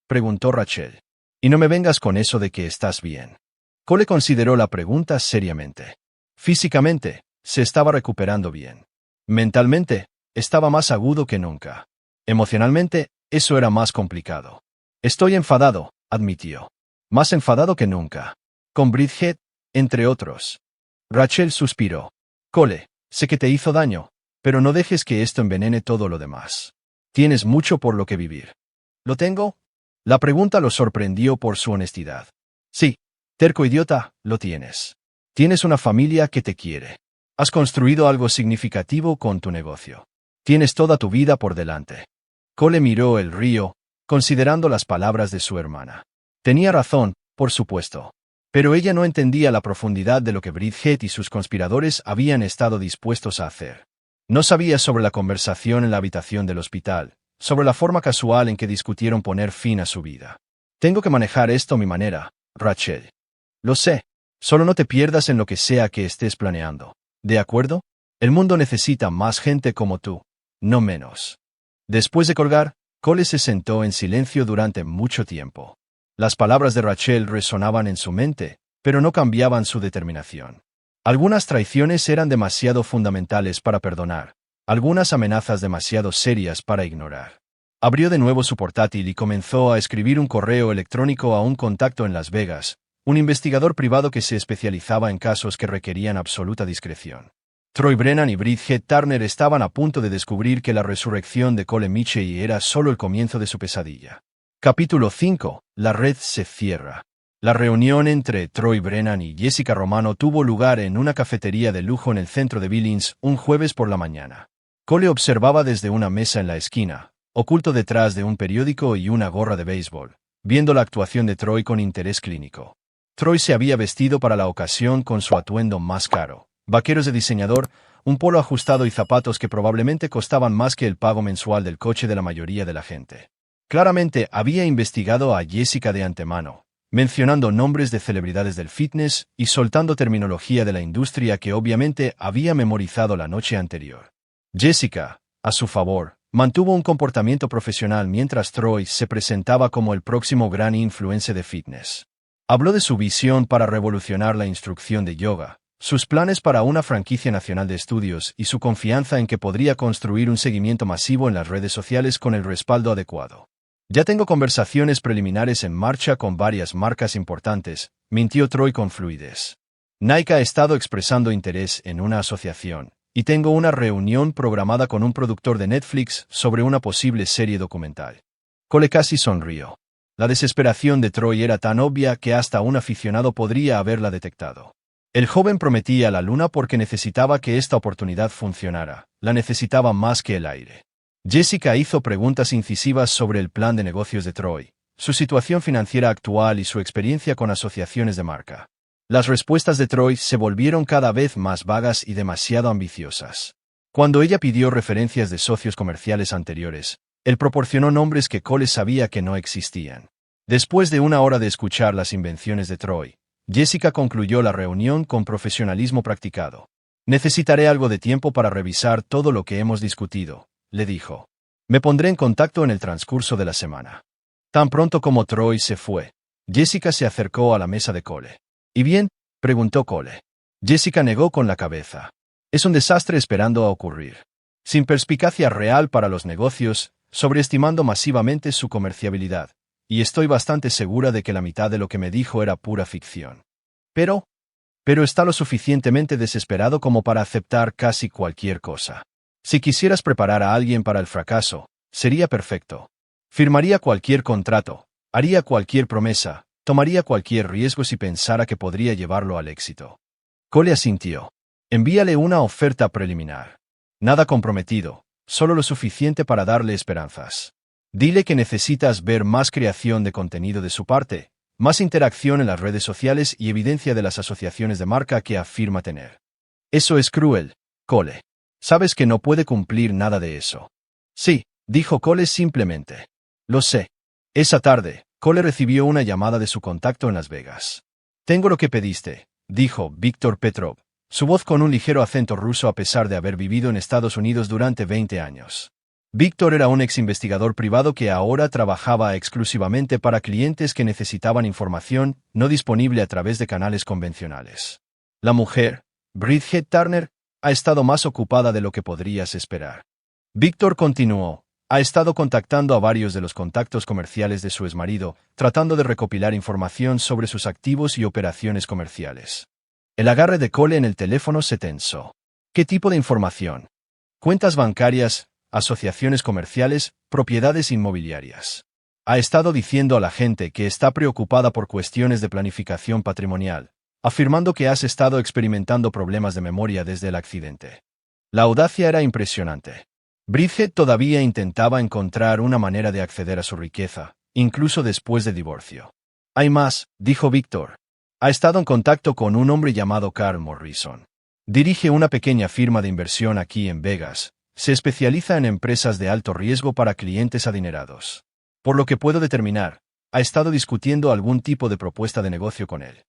preguntó Rachel. Y no me vengas con eso de que estás bien. Cole consideró la pregunta seriamente. Físicamente, se estaba recuperando bien. Mentalmente, estaba más agudo que nunca. Emocionalmente, eso era más complicado. Estoy enfadado, admitió. Más enfadado que nunca. Con Bridget, entre otros. Rachel suspiró. Cole, sé que te hizo daño, pero no dejes que esto envenene todo lo demás. Tienes mucho por lo que vivir. ¿Lo tengo? La pregunta lo sorprendió por su honestidad. Sí, terco idiota, lo tienes. Tienes una familia que te quiere. Has construido algo significativo con tu negocio. Tienes toda tu vida por delante. Cole miró el río, considerando las palabras de su hermana. Tenía razón, por supuesto. Pero ella no entendía la profundidad de lo que Bridget y sus conspiradores habían estado dispuestos a hacer. No sabía sobre la conversación en la habitación del hospital, sobre la forma casual en que discutieron poner fin a su vida. Tengo que manejar esto a mi manera, Rachel. Lo sé. Solo no te pierdas en lo que sea que estés planeando. ¿De acuerdo? El mundo necesita más gente como tú, no menos. Después de colgar, Cole se sentó en silencio durante mucho tiempo. Las palabras de Rachel resonaban en su mente, pero no cambiaban su determinación. Algunas traiciones eran demasiado fundamentales para perdonar, algunas amenazas demasiado serias para ignorar. Abrió de nuevo su portátil y comenzó a escribir un correo electrónico a un contacto en Las Vegas, un investigador privado que se especializaba en casos que requerían absoluta discreción. Troy Brennan y Bridget Turner estaban a punto de descubrir que la resurrección de Cole Michie era solo el comienzo de su pesadilla. Capítulo 5. La red se cierra. La reunión entre Troy Brennan y Jessica Romano tuvo lugar en una cafetería de lujo en el centro de Billings un jueves por la mañana. Cole observaba desde una mesa en la esquina, oculto detrás de un periódico y una gorra de béisbol, viendo la actuación de Troy con interés clínico. Troy se había vestido para la ocasión con su atuendo más caro, vaqueros de diseñador, un polo ajustado y zapatos que probablemente costaban más que el pago mensual del coche de la mayoría de la gente. Claramente había investigado a Jessica de antemano, mencionando nombres de celebridades del fitness y soltando terminología de la industria que obviamente había memorizado la noche anterior. Jessica, a su favor, mantuvo un comportamiento profesional mientras Troy se presentaba como el próximo gran influencer de fitness. Habló de su visión para revolucionar la instrucción de yoga, sus planes para una franquicia nacional de estudios y su confianza en que podría construir un seguimiento masivo en las redes sociales con el respaldo adecuado. Ya tengo conversaciones preliminares en marcha con varias marcas importantes, mintió Troy con fluidez. Nike ha estado expresando interés en una asociación, y tengo una reunión programada con un productor de Netflix sobre una posible serie documental. Cole casi sonrió. La desesperación de Troy era tan obvia que hasta un aficionado podría haberla detectado. El joven prometía la luna porque necesitaba que esta oportunidad funcionara, la necesitaba más que el aire. Jessica hizo preguntas incisivas sobre el plan de negocios de Troy, su situación financiera actual y su experiencia con asociaciones de marca. Las respuestas de Troy se volvieron cada vez más vagas y demasiado ambiciosas. Cuando ella pidió referencias de socios comerciales anteriores, él proporcionó nombres que Cole sabía que no existían. Después de una hora de escuchar las invenciones de Troy, Jessica concluyó la reunión con profesionalismo practicado. Necesitaré algo de tiempo para revisar todo lo que hemos discutido, le dijo. Me pondré en contacto en el transcurso de la semana. Tan pronto como Troy se fue, Jessica se acercó a la mesa de Cole. ¿Y bien?, preguntó Cole. Jessica negó con la cabeza. Es un desastre esperando a ocurrir. Sin perspicacia real para los negocios, sobreestimando masivamente su comerciabilidad, y estoy bastante segura de que la mitad de lo que me dijo era pura ficción. Pero está lo suficientemente desesperado como para aceptar casi cualquier cosa. Si quisieras preparar a alguien para el fracaso, sería perfecto. Firmaría cualquier contrato, haría cualquier promesa, tomaría cualquier riesgo si pensara que podría llevarlo al éxito. Cole asintió. Envíale una oferta preliminar. Nada comprometido, solo lo suficiente para darle esperanzas. Dile que necesitas ver más creación de contenido de su parte, más interacción en las redes sociales y evidencia de las asociaciones de marca que afirma tener. Eso es cruel, Cole. Sabes que no puede cumplir nada de eso. Sí, dijo Cole simplemente. Lo sé. Esa tarde, Cole recibió una llamada de su contacto en Las Vegas. Tengo lo que pediste, dijo Víctor Petrov, su voz con un ligero acento ruso a pesar de haber vivido en Estados Unidos durante 20 años. Víctor era un ex investigador privado que ahora trabajaba exclusivamente para clientes que necesitaban información no disponible a través de canales convencionales. La mujer, Bridget Turner, ha estado más ocupada de lo que podrías esperar. Víctor continuó. Ha estado contactando a varios de los contactos comerciales de su exmarido, tratando de recopilar información sobre sus activos y operaciones comerciales. El agarre de Cole en el teléfono se tensó. ¿Qué tipo de información? Cuentas bancarias, asociaciones comerciales, propiedades inmobiliarias. Ha estado diciendo a la gente que está preocupada por cuestiones de planificación patrimonial, afirmando que has estado experimentando problemas de memoria desde el accidente. La audacia era impresionante. Bridget todavía intentaba encontrar una manera de acceder a su riqueza, incluso después del divorcio. Hay más, dijo Víctor. Ha estado en contacto con un hombre llamado Carl Morrison. Dirige una pequeña firma de inversión aquí en Vegas. Se especializa en empresas de alto riesgo para clientes adinerados. Por lo que puedo determinar, ha estado discutiendo algún tipo de propuesta de negocio con él.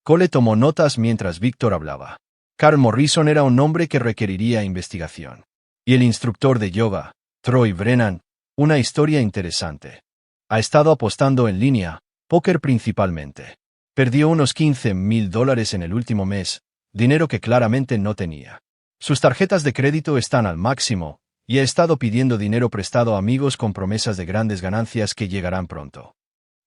Cole tomó notas mientras Víctor hablaba. Carl Morrison era un nombre que requeriría investigación. Y el instructor de yoga, Troy Brennan, una historia interesante. Ha estado apostando en línea, póker principalmente. Perdió unos $15,000 en el último mes, dinero que claramente no tenía. Sus tarjetas de crédito están al máximo, y ha estado pidiendo dinero prestado a amigos con promesas de grandes ganancias que llegarán pronto.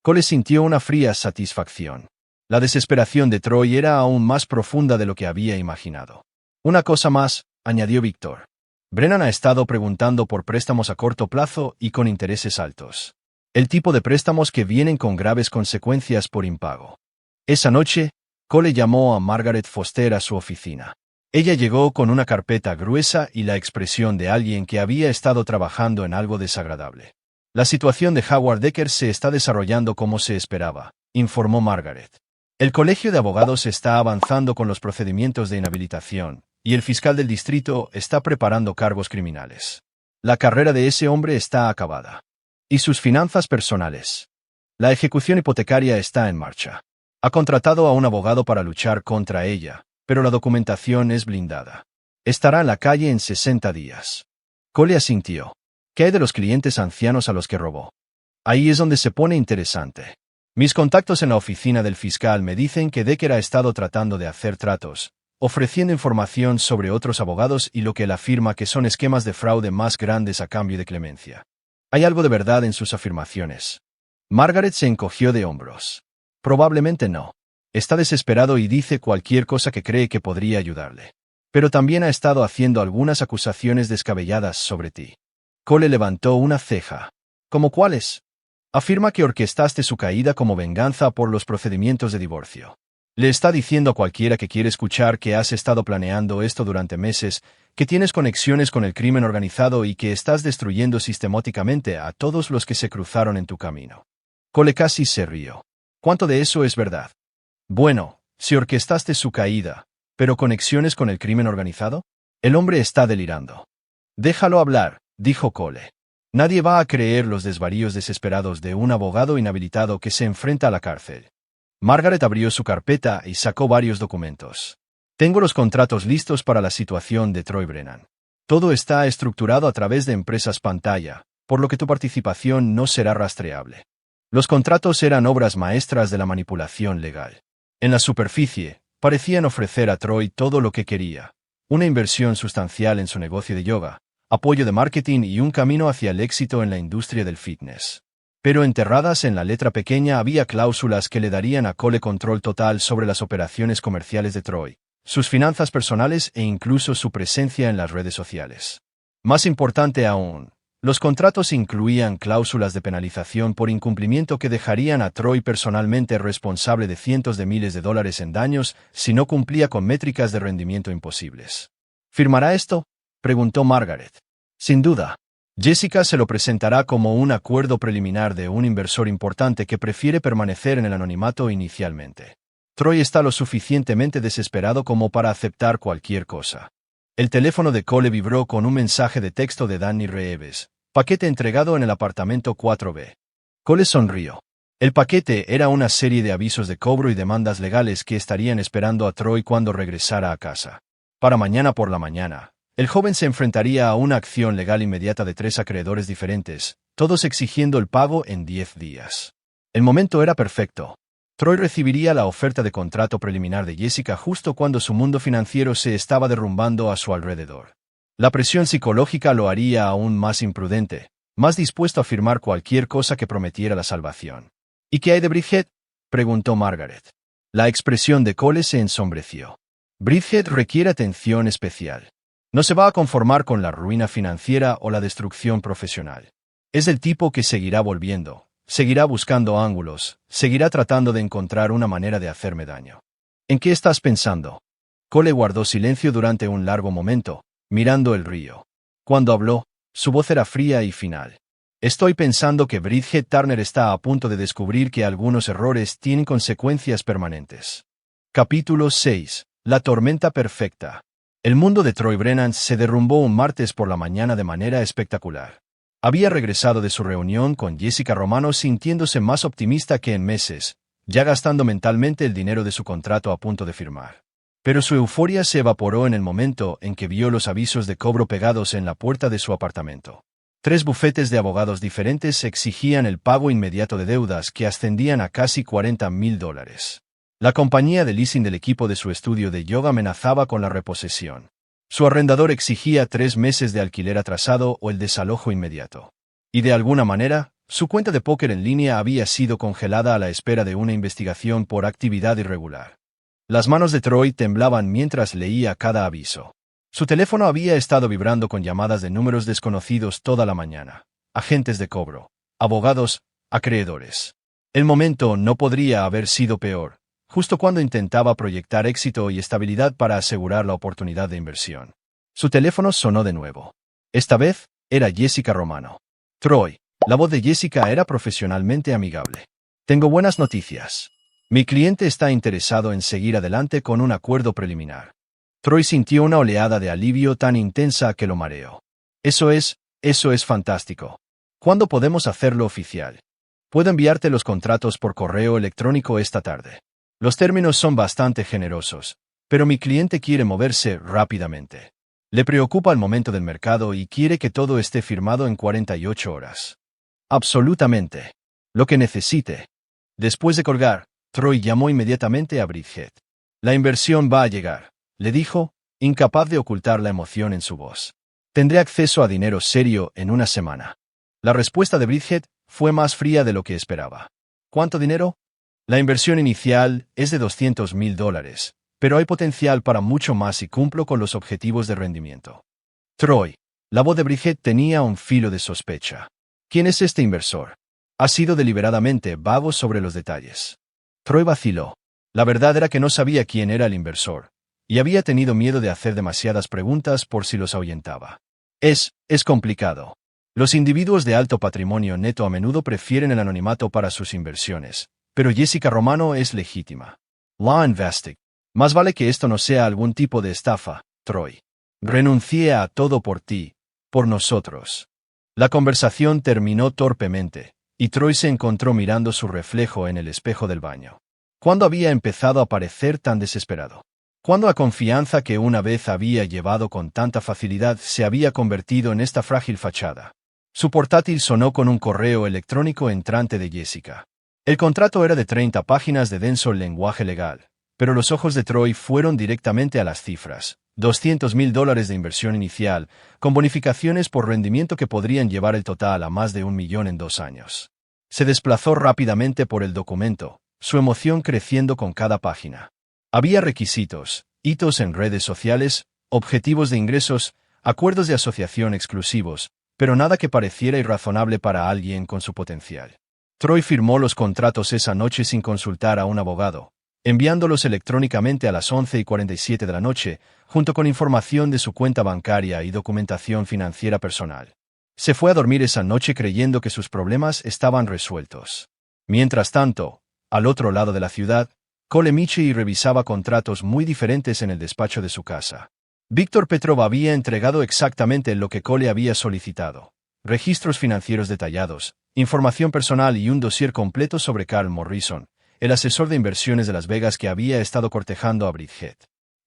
Cole sintió una fría satisfacción. La desesperación de Troy era aún más profunda de lo que había imaginado. Una cosa más, añadió Víctor. Brennan ha estado preguntando por préstamos a corto plazo y con intereses altos. El tipo de préstamos que vienen con graves consecuencias por impago. Esa noche, Cole llamó a Margaret Foster a su oficina. Ella llegó con una carpeta gruesa y la expresión de alguien que había estado trabajando en algo desagradable. La situación de Howard Decker se está desarrollando como se esperaba, informó Margaret. El colegio de abogados está avanzando con los procedimientos de inhabilitación, y el fiscal del distrito está preparando cargos criminales. La carrera de ese hombre está acabada. Y sus finanzas personales. La ejecución hipotecaria está en marcha. Ha contratado a un abogado para luchar contra ella, pero la documentación es blindada. Estará en la calle en 60 días. Cole asintió. ¿Qué hay de los clientes ancianos a los que robó? Ahí es donde se pone interesante. Mis contactos en la oficina del fiscal me dicen que Decker ha estado tratando de hacer tratos, ofreciendo información sobre otros abogados y lo que él afirma que son esquemas de fraude más grandes a cambio de clemencia. ¿Hay algo de verdad en sus afirmaciones? Margaret se encogió de hombros. Probablemente no. Está desesperado y dice cualquier cosa que cree que podría ayudarle. Pero también ha estado haciendo algunas acusaciones descabelladas sobre ti. Cole levantó una ceja. ¿Cómo cuáles? Afirma que orquestaste su caída como venganza por los procedimientos de divorcio. Le está diciendo a cualquiera que quiere escuchar que has estado planeando esto durante meses, que tienes conexiones con el crimen organizado y que estás destruyendo sistemáticamente a todos los que se cruzaron en tu camino. Cole casi se rió. ¿Cuánto de eso es verdad? Bueno, si orquestaste su caída, ¿pero conexiones con el crimen organizado? El hombre está delirando. Déjalo hablar, dijo Cole. Nadie va a creer los desvaríos desesperados de un abogado inhabilitado que se enfrenta a la cárcel. Margaret abrió su carpeta y sacó varios documentos. Tengo los contratos listos para la situación de Troy Brennan. Todo está estructurado a través de empresas pantalla, por lo que tu participación no será rastreable. Los contratos eran obras maestras de la manipulación legal. En la superficie, parecían ofrecer a Troy todo lo que quería: una inversión sustancial en su negocio de yoga, apoyo de marketing y un camino hacia el éxito en la industria del fitness. Pero enterradas en la letra pequeña había cláusulas que le darían a Cole control total sobre las operaciones comerciales de Troy, sus finanzas personales e incluso su presencia en las redes sociales. Más importante aún, los contratos incluían cláusulas de penalización por incumplimiento que dejarían a Troy personalmente responsable de cientos de miles de dólares en daños si no cumplía con métricas de rendimiento imposibles. ¿Firmará esto?, preguntó Margaret. Sin duda. Jessica se lo presentará como un acuerdo preliminar de un inversor importante que prefiere permanecer en el anonimato inicialmente. Troy está lo suficientemente desesperado como para aceptar cualquier cosa. El teléfono de Cole vibró con un mensaje de texto de Danny Reeves, paquete entregado en el apartamento 4B. Cole sonrió. El paquete era una serie de avisos de cobro y demandas legales que estarían esperando a Troy cuando regresara a casa. Para mañana por la mañana, el joven se enfrentaría a una acción legal inmediata de 3 acreedores diferentes, todos exigiendo el pago en 10 días. El momento era perfecto. Troy recibiría la oferta de contrato preliminar de Jessica justo cuando su mundo financiero se estaba derrumbando a su alrededor. La presión psicológica lo haría aún más imprudente, más dispuesto a firmar cualquier cosa que prometiera la salvación. ¿Y qué hay de Bridget?, preguntó Margaret. La expresión de Cole se ensombreció. Bridget requiere atención especial. No se va a conformar con la ruina financiera o la destrucción profesional. Es el tipo que seguirá volviendo, seguirá buscando ángulos, seguirá tratando de encontrar una manera de hacerme daño. ¿En qué estás pensando? Cole guardó silencio durante un largo momento, mirando el río. Cuando habló, su voz era fría y final. Estoy pensando que Bridget Turner está a punto de descubrir que algunos errores tienen consecuencias permanentes. Capítulo 6. La tormenta perfecta. El mundo de Troy Brennan se derrumbó un martes por la mañana de manera espectacular. Había regresado de su reunión con Jessica Romano sintiéndose más optimista que en meses, ya gastando mentalmente el dinero de su contrato a punto de firmar. Pero su euforia se evaporó en el momento en que vio los avisos de cobro pegados en la puerta de su apartamento. 3 bufetes de abogados diferentes exigían el pago inmediato de deudas que ascendían a casi $40,000. La compañía de leasing del equipo de su estudio de yoga amenazaba con la reposesión. Su arrendador exigía 3 meses de alquiler atrasado o el desalojo inmediato. Y de alguna manera, su cuenta de póker en línea había sido congelada a la espera de una investigación por actividad irregular. Las manos de Troy temblaban mientras leía cada aviso. Su teléfono había estado vibrando con llamadas de números desconocidos toda la mañana. Agentes de cobro, abogados, acreedores. El momento no podría haber sido peor, justo cuando intentaba proyectar éxito y estabilidad para asegurar la oportunidad de inversión. Su teléfono sonó de nuevo. Esta vez, era Jessica Romano. Troy. La voz de Jessica era profesionalmente amigable. Tengo buenas noticias. Mi cliente está interesado en seguir adelante con un acuerdo preliminar. Troy sintió una oleada de alivio tan intensa que lo mareó. Eso es fantástico. ¿Cuándo podemos hacerlo oficial? Puedo enviarte los contratos por correo electrónico esta tarde. Los términos son bastante generosos, pero mi cliente quiere moverse rápidamente. Le preocupa el momento del mercado y quiere que todo esté firmado en 48 horas. Absolutamente. Lo que necesite. Después de colgar, Troy llamó inmediatamente a Bridget. La inversión va a llegar, le dijo, incapaz de ocultar la emoción en su voz. Tendré acceso a dinero serio en una semana. La respuesta de Bridget fue más fría de lo que esperaba. ¿Cuánto dinero? La inversión inicial es de $200,000, pero hay potencial para mucho más si cumplo con los objetivos de rendimiento. Troy. La voz de Bridget tenía un filo de sospecha. ¿Quién es este inversor? Ha sido deliberadamente vago sobre los detalles. Troy vaciló. La verdad era que no sabía quién era el inversor, y había tenido miedo de hacer demasiadas preguntas por si los ahuyentaba. Es complicado. Los individuos de alto patrimonio neto a menudo prefieren el anonimato para sus inversiones, pero Jessica Romano es legítima. Law Investing. Más vale que esto no sea algún tipo de estafa, Troy. Renuncié a todo por ti, por nosotros. La conversación terminó torpemente, y Troy se encontró mirando su reflejo en el espejo del baño. ¿Cuándo había empezado a parecer tan desesperado? ¿Cuándo la confianza que una vez había llevado con tanta facilidad se había convertido en esta frágil fachada? Su portátil sonó con un correo electrónico entrante de Jessica. El contrato era de 30 páginas de denso lenguaje legal, pero los ojos de Troy fueron directamente a las cifras. $200,000 de inversión inicial, con bonificaciones por rendimiento que podrían llevar el total a más de $1 millón en 2 años. Se desplazó rápidamente por el documento, su emoción creciendo con cada página. Había requisitos, hitos en redes sociales, objetivos de ingresos, acuerdos de asociación exclusivos, pero nada que pareciera irrazonable para alguien con su potencial. Troy firmó los contratos esa noche sin consultar a un abogado, enviándolos electrónicamente a las 11:47 de la noche, junto con información de su cuenta bancaria y documentación financiera personal. Se fue a dormir esa noche creyendo que sus problemas estaban resueltos. Mientras tanto, al otro lado de la ciudad, Cole Michie revisaba contratos muy diferentes en el despacho de su casa. Víctor Petrov había entregado exactamente lo que Cole había solicitado: registros financieros detallados, información personal y un dossier completo sobre Carl Morrison, el asesor de inversiones de Las Vegas que había estado cortejando a Bridget.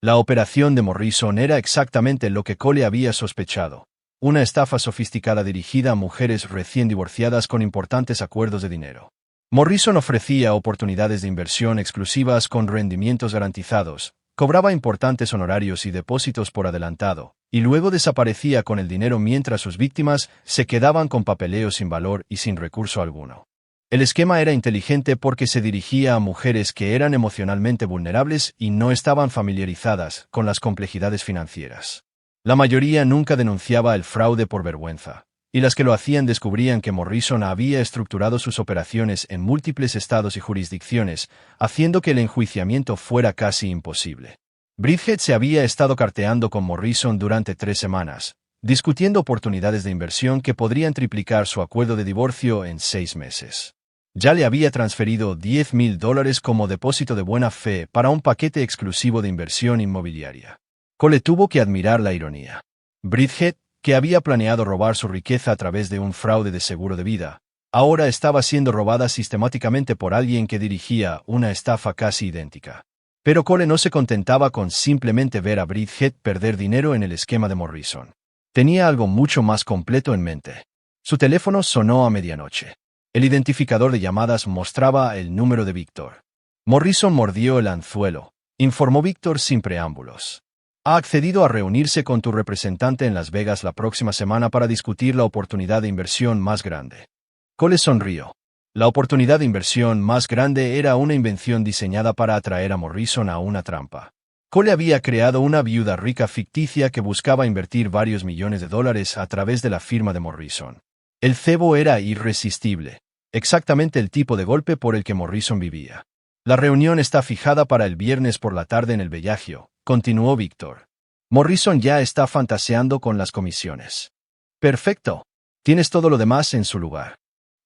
La operación de Morrison era exactamente lo que Cole había sospechado: una estafa sofisticada dirigida a mujeres recién divorciadas con importantes acuerdos de dinero. Morrison ofrecía oportunidades de inversión exclusivas con rendimientos garantizados, cobraba importantes honorarios y depósitos por adelantado, y luego desaparecía con el dinero mientras sus víctimas se quedaban con papeleo sin valor y sin recurso alguno. El esquema era inteligente porque se dirigía a mujeres que eran emocionalmente vulnerables y no estaban familiarizadas con las complejidades financieras. La mayoría nunca denunciaba el fraude por vergüenza, y las que lo hacían descubrían que Morrison había estructurado sus operaciones en múltiples estados y jurisdicciones, haciendo que el enjuiciamiento fuera casi imposible. Bridget se había estado carteando con Morrison durante 3 semanas, discutiendo oportunidades de inversión que podrían triplicar su acuerdo de divorcio en 6 meses. Ya le había transferido $10,000 como depósito de buena fe para un paquete exclusivo de inversión inmobiliaria. Cole tuvo que admirar la ironía. Bridget, que había planeado robar su riqueza a través de un fraude de seguro de vida, ahora estaba siendo robada sistemáticamente por alguien que dirigía una estafa casi idéntica. Pero Cole no se contentaba con simplemente ver a Bridget perder dinero en el esquema de Morrison. Tenía algo mucho más completo en mente. Su teléfono sonó a medianoche. El identificador de llamadas mostraba el número de Víctor. Morrison mordió el anzuelo, informó Víctor sin preámbulos. Ha accedido a reunirse con tu representante en Las Vegas la próxima semana para discutir la oportunidad de inversión más grande. Cole sonrió. La oportunidad de inversión más grande era una invención diseñada para atraer a Morrison a una trampa. Cole había creado una viuda rica ficticia que buscaba invertir varios millones de dólares a través de la firma de Morrison. El cebo era irresistible. Exactamente el tipo de golpe por el que Morrison vivía. La reunión está fijada para el viernes por la tarde en el Bellagio, continuó Víctor. Morrison ya está fantaseando con las comisiones. Perfecto. Tienes todo lo demás en su lugar.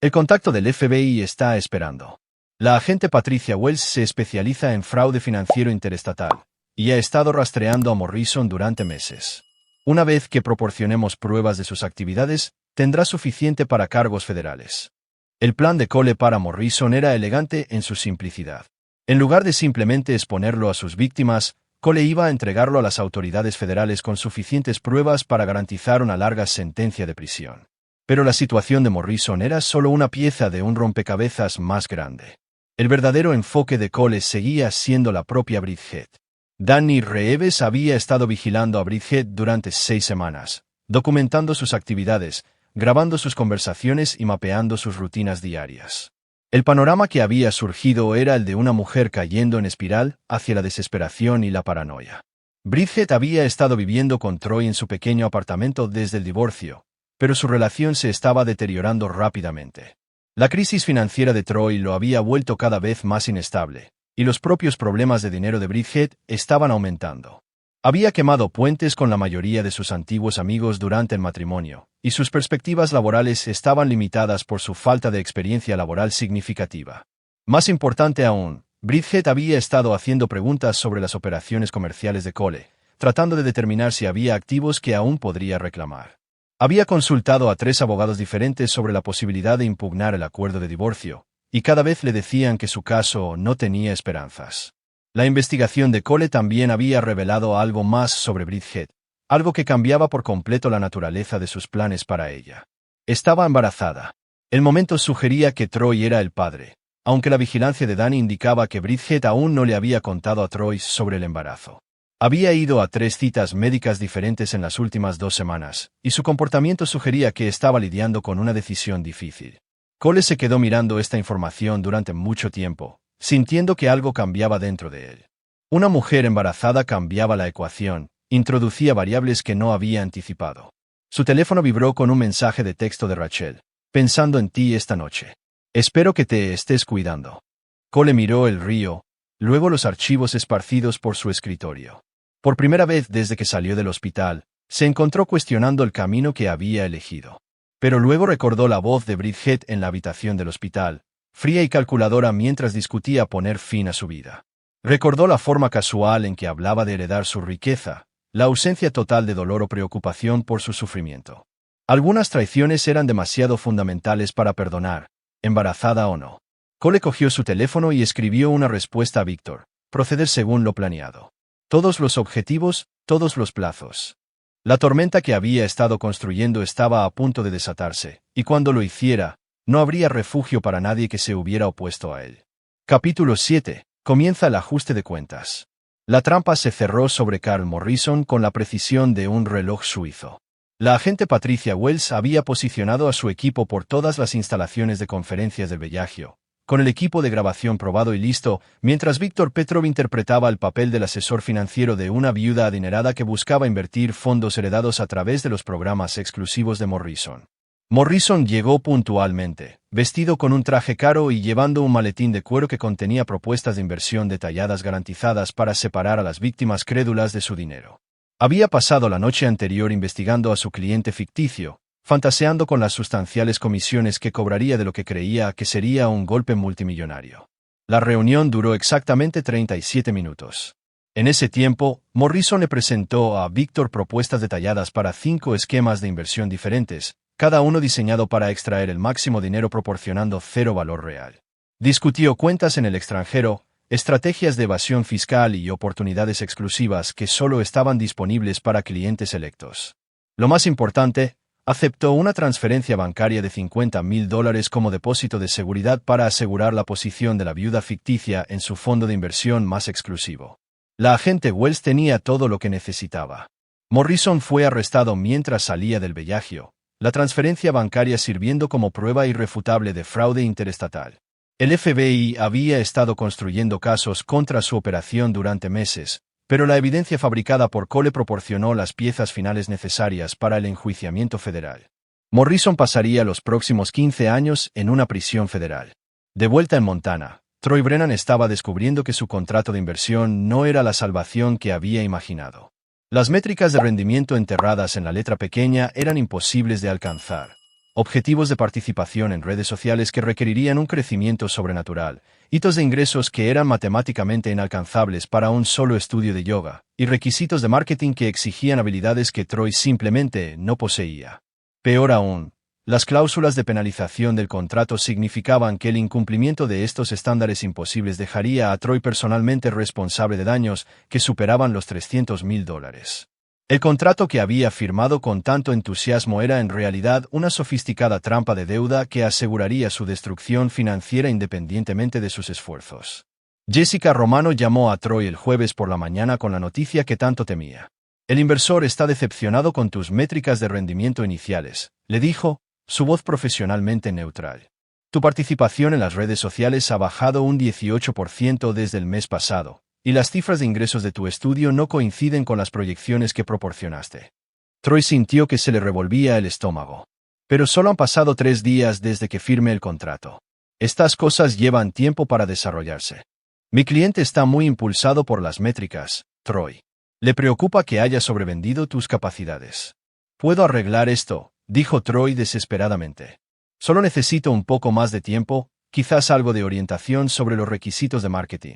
El contacto del FBI está esperando. La agente Patricia Wells se especializa en fraude financiero interestatal y ha estado rastreando a Morrison durante meses. Una vez que proporcionemos pruebas de sus actividades, tendrá suficiente para cargos federales. El plan de Cole para Morrison era elegante en su simplicidad. En lugar de simplemente exponerlo a sus víctimas, Cole iba a entregarlo a las autoridades federales con suficientes pruebas para garantizar una larga sentencia de prisión. Pero la situación de Morrison era solo una pieza de un rompecabezas más grande. El verdadero enfoque de Cole seguía siendo la propia Bridget. Danny Reeves había estado vigilando a Bridget durante 6 semanas, documentando sus actividades, grabando sus conversaciones y mapeando sus rutinas diarias. El panorama que había surgido era el de una mujer cayendo en espiral hacia la desesperación y la paranoia. Bridget había estado viviendo con Troy en su pequeño apartamento desde el divorcio, pero su relación se estaba deteriorando rápidamente. La crisis financiera de Troy lo había vuelto cada vez más inestable, y los propios problemas de dinero de Bridget estaban aumentando. Había quemado puentes con la mayoría de sus antiguos amigos durante el matrimonio, y sus perspectivas laborales estaban limitadas por su falta de experiencia laboral significativa. Más importante aún, Bridget había estado haciendo preguntas sobre las operaciones comerciales de Cole, tratando de determinar si había activos que aún podría reclamar. Había consultado a 3 abogados diferentes sobre la posibilidad de impugnar el acuerdo de divorcio, y cada vez le decían que su caso no tenía esperanzas. La investigación de Cole también había revelado algo más sobre Bridget, algo que cambiaba por completo la naturaleza de sus planes para ella. Estaba embarazada. El momento sugería que Troy era el padre, aunque la vigilancia de Danny indicaba que Bridget aún no le había contado a Troy sobre el embarazo. Había ido a 3 citas médicas diferentes en las últimas 2 semanas, y su comportamiento sugería que estaba lidiando con una decisión difícil. Cole se quedó mirando esta información durante mucho tiempo, sintiendo que algo cambiaba dentro de él. Una mujer embarazada cambiaba la ecuación, introducía variables que no había anticipado. Su teléfono vibró con un mensaje de texto de Rachel. Pensando en ti esta noche. Espero que te estés cuidando. Cole miró el río, luego los archivos esparcidos por su escritorio. Por primera vez desde que salió del hospital, se encontró cuestionando el camino que había elegido. Pero luego recordó la voz de Bridget en la habitación del hospital, fría y calculadora mientras discutía poner fin a su vida. Recordó la forma casual en que hablaba de heredar su riqueza, la ausencia total de dolor o preocupación por su sufrimiento. Algunas traiciones eran demasiado fundamentales para perdonar, embarazada o no. Cole cogió su teléfono y escribió una respuesta a Víctor: proceder según lo planeado. Todos los objetivos, todos los plazos. La tormenta que había estado construyendo estaba a punto de desatarse, y cuando lo hiciera, no habría refugio para nadie que se hubiera opuesto a él. Capítulo 7. Comienza el ajuste de cuentas. La trampa se cerró sobre Carl Morrison con la precisión de un reloj suizo. La agente Patricia Wells había posicionado a su equipo por todas las instalaciones de conferencias del Bellagio, con el equipo de grabación probado y listo, mientras Víctor Petrov interpretaba el papel del asesor financiero de una viuda adinerada que buscaba invertir fondos heredados a través de los programas exclusivos de Morrison. Morrison llegó puntualmente, vestido con un traje caro y llevando un maletín de cuero que contenía propuestas de inversión detalladas garantizadas para separar a las víctimas crédulas de su dinero. Había pasado la noche anterior investigando a su cliente ficticio, fantaseando con las sustanciales comisiones que cobraría de lo que creía que sería un golpe multimillonario. La reunión duró exactamente 37 minutos. En ese tiempo, Morrison le presentó a Víctor propuestas detalladas para 5 esquemas de inversión diferentes, cada uno diseñado para extraer el máximo dinero proporcionando 0 valor real. Discutió cuentas en el extranjero, estrategias de evasión fiscal y oportunidades exclusivas que solo estaban disponibles para clientes selectos. Lo más importante, aceptó una transferencia bancaria de $50,000 como depósito de seguridad para asegurar la posición de la viuda ficticia en su fondo de inversión más exclusivo. La agente Wells tenía todo lo que necesitaba. Morrison fue arrestado mientras salía del Bellagio, la transferencia bancaria sirviendo como prueba irrefutable de fraude interestatal. El FBI había estado construyendo casos contra su operación durante meses, pero la evidencia fabricada por Cole proporcionó las piezas finales necesarias para el enjuiciamiento federal. Morrison pasaría los próximos 15 años en una prisión federal. De vuelta en Montana, Troy Brennan estaba descubriendo que su contrato de inversión no era la salvación que había imaginado. Las métricas de rendimiento enterradas en la letra pequeña eran imposibles de alcanzar. Objetivos de participación en redes sociales que requerirían un crecimiento sobrenatural, hitos de ingresos que eran matemáticamente inalcanzables para un solo estudio de yoga, y requisitos de marketing que exigían habilidades que Troy simplemente no poseía. Peor aún, las cláusulas de penalización del contrato significaban que el incumplimiento de estos estándares imposibles dejaría a Troy personalmente responsable de daños que superaban los $300,000. El contrato que había firmado con tanto entusiasmo era en realidad una sofisticada trampa de deuda que aseguraría su destrucción financiera independientemente de sus esfuerzos. Jessica Romano llamó a Troy el jueves por la mañana con la noticia que tanto temía. El inversor está decepcionado con tus métricas de rendimiento iniciales, le dijo, su voz profesionalmente neutral. Tu participación en las redes sociales ha bajado un 18% desde el mes pasado, y las cifras de ingresos de tu estudio no coinciden con las proyecciones que proporcionaste. Troy sintió que se le revolvía el estómago. Pero solo han pasado 3 días desde que firme el contrato. Estas cosas llevan tiempo para desarrollarse. Mi cliente está muy impulsado por las métricas, Troy. Le preocupa que hayas sobrevendido tus capacidades. Puedo arreglar esto, dijo Troy desesperadamente. Solo necesito un poco más de tiempo, quizás algo de orientación sobre los requisitos de marketing.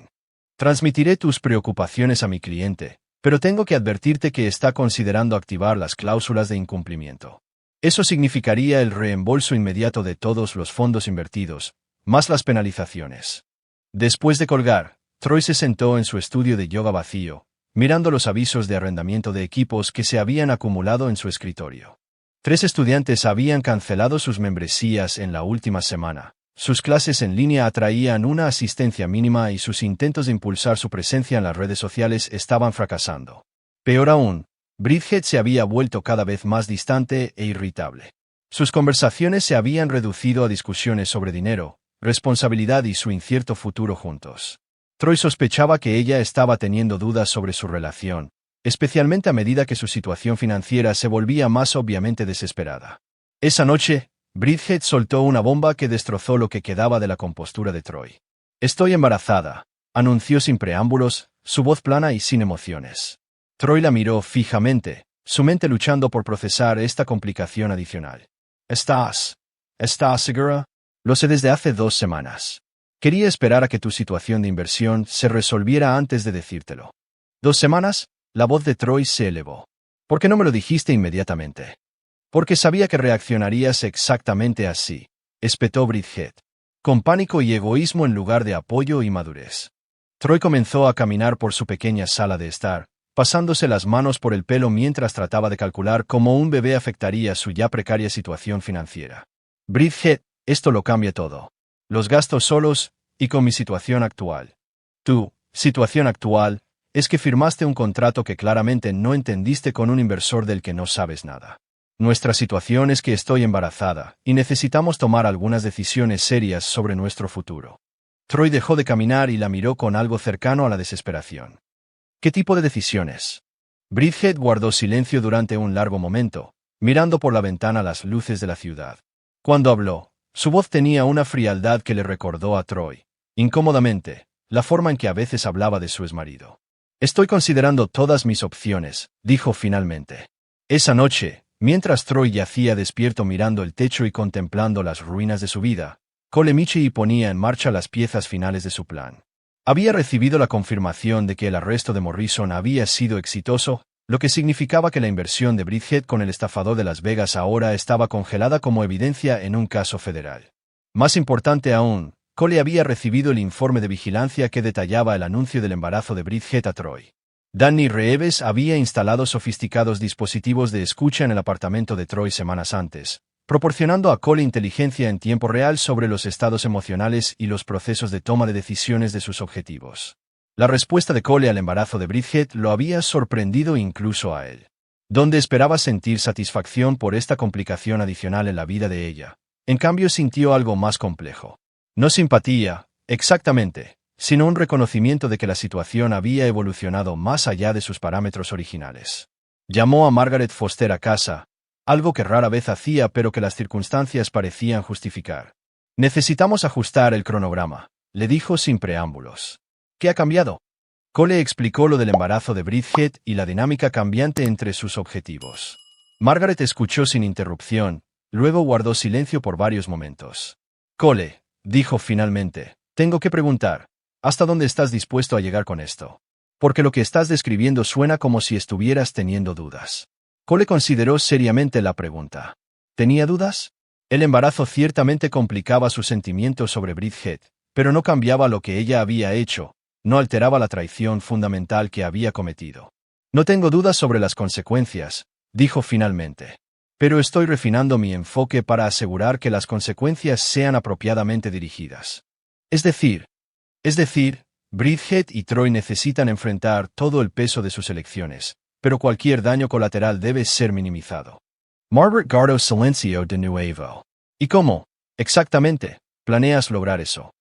Transmitiré tus preocupaciones a mi cliente, pero tengo que advertirte que está considerando activar las cláusulas de incumplimiento. Eso significaría el reembolso inmediato de todos los fondos invertidos, más las penalizaciones. Después de colgar, Troy se sentó en su estudio de yoga vacío, mirando los avisos de arrendamiento de equipos que se habían acumulado en su escritorio. 3 estudiantes habían cancelado sus membresías en la última semana. Sus clases en línea atraían una asistencia mínima y sus intentos de impulsar su presencia en las redes sociales estaban fracasando. Peor aún, Bridget se había vuelto cada vez más distante e irritable. Sus conversaciones se habían reducido a discusiones sobre dinero, responsabilidad y su incierto futuro juntos. Troy sospechaba que ella estaba teniendo dudas sobre su relación, especialmente a medida que su situación financiera se volvía más obviamente desesperada. Esa noche, Bridget soltó una bomba que destrozó lo que quedaba de la compostura de Troy. Estoy embarazada, anunció sin preámbulos, su voz plana y sin emociones. Troy la miró fijamente, su mente luchando por procesar esta complicación adicional. ¿Estás segura? Lo sé desde hace 2 semanas. Quería esperar a que tu situación de inversión se resolviera antes de decírtelo. 2 semanas, la voz de Troy se elevó. ¿Por qué no me lo dijiste inmediatamente? Porque sabía que reaccionarías exactamente así, espetó Bridget, con pánico y egoísmo en lugar de apoyo y madurez. Troy comenzó a caminar por su pequeña sala de estar, pasándose las manos por el pelo mientras trataba de calcular cómo un bebé afectaría su ya precaria situación financiera. Bridget, esto lo cambia todo. Los gastos solos, y con mi situación actual. Tu situación actual es que firmaste un contrato que claramente no entendiste con un inversor del que no sabes nada. Nuestra situación es que estoy embarazada, y necesitamos tomar algunas decisiones serias sobre nuestro futuro. Troy dejó de caminar y la miró con algo cercano a la desesperación. ¿Qué tipo de decisiones? Bridget guardó silencio durante un largo momento, mirando por la ventana las luces de la ciudad. Cuando habló, su voz tenía una frialdad que le recordó a Troy, incómodamente, la forma en que a veces hablaba de su exmarido. Estoy considerando todas mis opciones, dijo finalmente. Esa noche, mientras Troy yacía despierto mirando el techo y contemplando las ruinas de su vida, Cole Michie ponía en marcha las piezas finales de su plan. Había recibido la confirmación de que el arresto de Morrison había sido exitoso, lo que significaba que la inversión de Bridget con el estafador de Las Vegas ahora estaba congelada como evidencia en un caso federal. Más importante aún, Cole había recibido el informe de vigilancia que detallaba el anuncio del embarazo de Bridget a Troy. Danny Reeves había instalado sofisticados dispositivos de escucha en el apartamento de Troy semanas antes, proporcionando a Cole inteligencia en tiempo real sobre los estados emocionales y los procesos de toma de decisiones de sus objetivos. La respuesta de Cole al embarazo de Bridget lo había sorprendido incluso a él. Donde esperaba sentir satisfacción por esta complicación adicional en la vida de ella, en cambio sintió algo más complejo. No simpatía, exactamente, sino un reconocimiento de que la situación había evolucionado más allá de sus parámetros originales. Llamó a Margaret Foster a casa, algo que rara vez hacía pero que las circunstancias parecían justificar. Necesitamos ajustar el cronograma, le dijo sin preámbulos. ¿Qué ha cambiado? Cole explicó lo del embarazo de Bridget y la dinámica cambiante entre sus objetivos. Margaret escuchó sin interrupción, luego guardó silencio por varios momentos. Cole, dijo finalmente, tengo que preguntar, ¿hasta dónde estás dispuesto a llegar con esto? Porque lo que estás describiendo suena como si estuvieras teniendo dudas. Cole consideró seriamente la pregunta. ¿Tenía dudas? El embarazo ciertamente complicaba sus sentimientos sobre Bridget, pero no cambiaba lo que ella había hecho, no alteraba la traición fundamental que había cometido. No tengo dudas sobre las consecuencias, dijo finalmente. Pero estoy refinando mi enfoque para asegurar que las consecuencias sean apropiadamente dirigidas. Es decir, Bridget y Troy necesitan enfrentar todo el peso de sus elecciones, pero cualquier daño colateral debe ser minimizado. Margaret guardó silencio de nuevo. ¿Y cómo, exactamente, planeas lograr eso?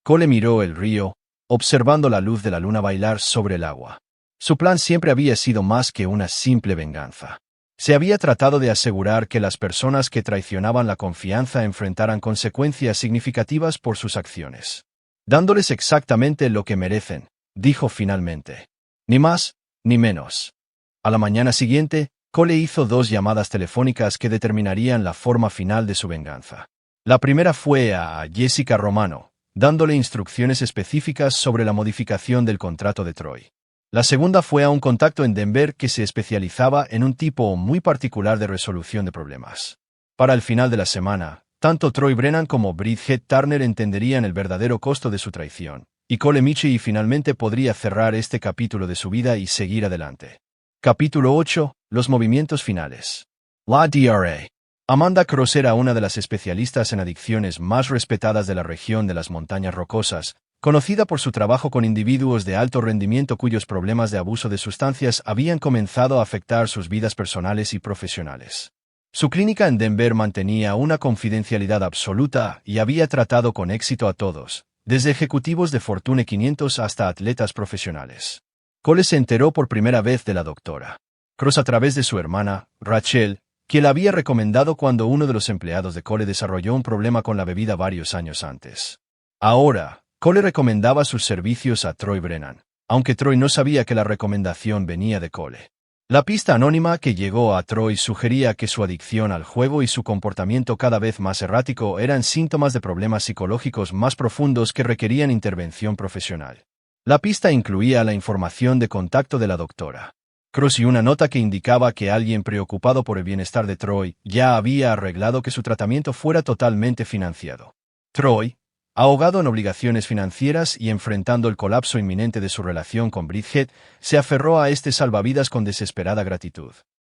Cole miró el río, observando la luz de la luna bailar sobre el agua. Su plan siempre había sido más que una simple venganza. Se había tratado de asegurar que las personas que traicionaban la confianza enfrentaran consecuencias significativas por sus acciones. Dándoles exactamente lo que merecen, dijo finalmente. Ni más, ni menos. A la mañana siguiente, Cole hizo 2 llamadas telefónicas que determinarían la forma final de su venganza. La primera fue a Jessica Romano, dándole instrucciones específicas sobre la modificación del contrato de Troy. La segunda fue a un contacto en Denver que se especializaba en un tipo muy particular de resolución de problemas. Para el final de la semana, tanto Troy Brennan como Bridget Turner entenderían el verdadero costo de su traición, y Cole Michie finalmente podría cerrar este capítulo de su vida y seguir adelante. Capítulo 8. Los movimientos finales. La Dra. Amanda Cross era una de las especialistas en adicciones más respetadas de la región de las Montañas Rocosas, conocida por su trabajo con individuos de alto rendimiento cuyos problemas de abuso de sustancias habían comenzado a afectar sus vidas personales y profesionales. Su clínica en Denver mantenía una confidencialidad absoluta y había tratado con éxito a todos, desde ejecutivos de Fortune 500 hasta atletas profesionales. Cole se enteró por primera vez de la doctora Cross a través de su hermana, Rachel, que la había recomendado cuando uno de los empleados de Cole desarrolló un problema con la bebida varios años antes. Ahora, Cole recomendaba sus servicios a Troy Brennan, aunque Troy no sabía que la recomendación venía de Cole. La pista anónima que llegó a Troy sugería que su adicción al juego y su comportamiento cada vez más errático eran síntomas de problemas psicológicos más profundos que requerían intervención profesional. La pista incluía la información de contacto de la doctora Cross y una nota que indicaba que alguien preocupado por el bienestar de Troy ya había arreglado que su tratamiento fuera totalmente financiado. Troy, ahogado en obligaciones financieras y enfrentando el colapso inminente de su relación con Bridget, se aferró a este salvavidas con desesperada gratitud.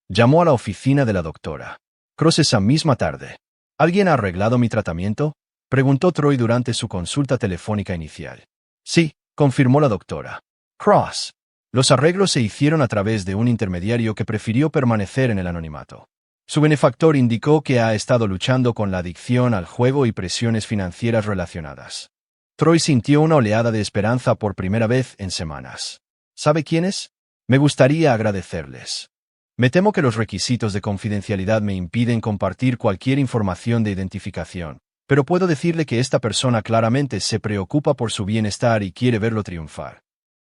Llamó a la oficina de la doctora Cross esa misma tarde. ¿Alguien ha arreglado mi tratamiento?, preguntó Troy durante su consulta telefónica inicial. Sí, confirmó la doctora Cross. Los arreglos se hicieron a través de un intermediario que prefirió permanecer en el anonimato. Su benefactor indicó que ha estado luchando con la adicción al juego y presiones financieras relacionadas. Troy sintió una oleada de esperanza por primera vez en semanas. ¿Sabe quiénes? Me gustaría agradecerles. Me temo que los requisitos de confidencialidad me impiden compartir cualquier información de identificación, pero puedo decirle que esta persona claramente se preocupa por su bienestar y quiere verlo triunfar.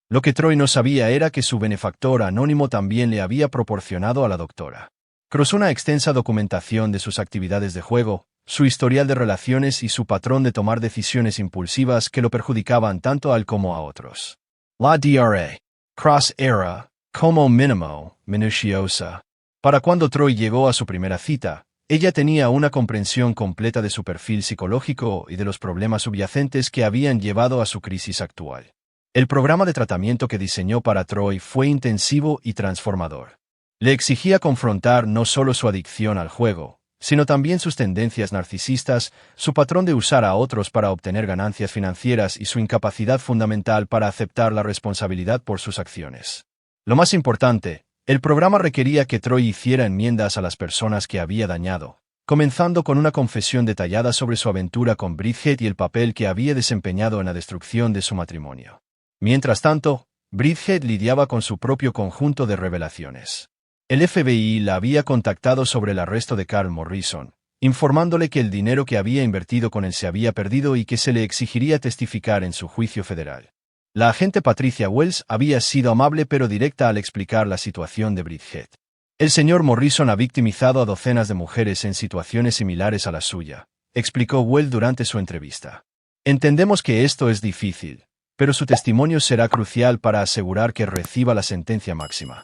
Lo que Troy no sabía era que su benefactor anónimo también le había proporcionado a la doctora Cross una extensa documentación de sus actividades de juego, su historial de relaciones y su patrón de tomar decisiones impulsivas que lo perjudicaban tanto a él como a otros. La Dra. Cross era, como mínimo, minuciosa. Para cuando Troy llegó a su primera cita, ella tenía una comprensión completa de su perfil psicológico y de los problemas subyacentes que habían llevado a su crisis actual. El programa de tratamiento que diseñó para Troy fue intensivo y transformador. Le exigía confrontar no solo su adicción al juego, sino también sus tendencias narcisistas, su patrón de usar a otros para obtener ganancias financieras y su incapacidad fundamental para aceptar la responsabilidad por sus acciones. Lo más importante, el programa requería que Troy hiciera enmiendas a las personas que había dañado, comenzando con una confesión detallada sobre su aventura con Bridget y el papel que había desempeñado en la destrucción de su matrimonio. Mientras tanto, Bridget lidiaba con su propio conjunto de revelaciones. El FBI la había contactado sobre el arresto de Carl Morrison, informándole que el dinero que había invertido con él se había perdido y que se le exigiría testificar en su juicio federal. La agente Patricia Wells había sido amable pero directa al explicar la situación de Bridget. El señor Morrison ha victimizado a docenas de mujeres en situaciones similares a la suya, explicó Wells durante su entrevista. Entendemos que esto es difícil, pero su testimonio será crucial para asegurar que reciba la sentencia máxima.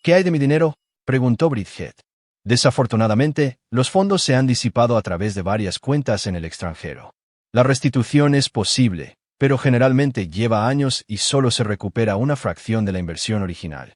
¿Qué hay de mi dinero?, preguntó Bridget. Desafortunadamente, los fondos se han disipado a través de varias cuentas en el extranjero. La restitución es posible, pero generalmente lleva años y solo se recupera una fracción de la inversión original.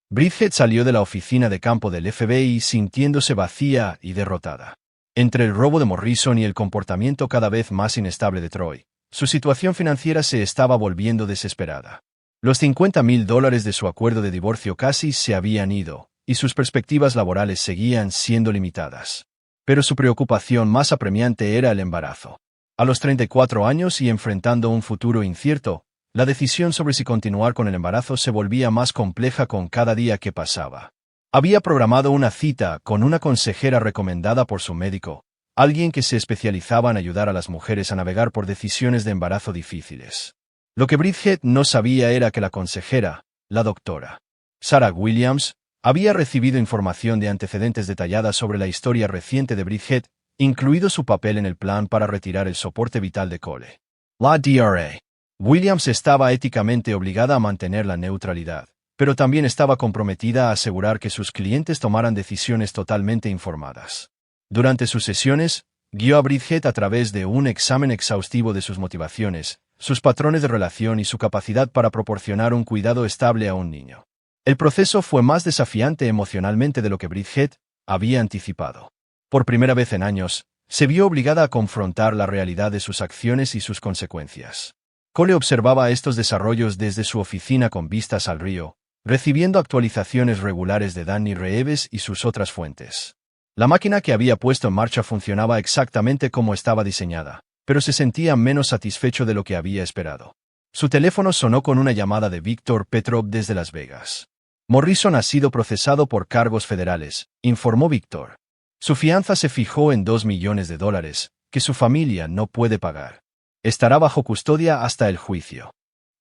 Bridget salió de la oficina de campo del FBI sintiéndose vacía y derrotada. Entre el robo de Morrison y el comportamiento cada vez más inestable de Troy, su situación financiera se estaba volviendo desesperada. Los $50,000 de su acuerdo de divorcio casi se habían ido, y sus perspectivas laborales seguían siendo limitadas. Pero su preocupación más apremiante era el embarazo. A los 34 años y enfrentando un futuro incierto, la decisión sobre si continuar con el embarazo se volvía más compleja con cada día que pasaba. Había programado una cita con una consejera recomendada por su médico, alguien que se especializaba en ayudar a las mujeres a navegar por decisiones de embarazo difíciles. Lo que Bridget no sabía era que la consejera, la doctora Sarah Williams, había recibido información de antecedentes detalladas sobre la historia reciente de Bridget, incluido su papel en el plan para retirar el soporte vital de Cole. La Dra. Williams estaba éticamente obligada a mantener la neutralidad, pero también estaba comprometida a asegurar que sus clientes tomaran decisiones totalmente informadas. Durante sus sesiones, guió a Bridget a través de un examen exhaustivo de sus motivaciones, sus patrones de relación y su capacidad para proporcionar un cuidado estable a un niño. El proceso fue más desafiante emocionalmente de lo que Bridget había anticipado. Por primera vez en años, se vio obligada a confrontar la realidad de sus acciones y sus consecuencias. Cole observaba estos desarrollos desde su oficina con vistas al río, recibiendo actualizaciones regulares de Danny Reeves y sus otras fuentes. La máquina que había puesto en marcha funcionaba exactamente como estaba diseñada, pero se sentía menos satisfecho de lo que había esperado. Su teléfono sonó con una llamada de Víctor Petrov desde Las Vegas. Morrison ha sido procesado por cargos federales, informó Víctor. Su fianza se fijó en $2 millones, que su familia no puede pagar. Estará bajo custodia hasta el juicio.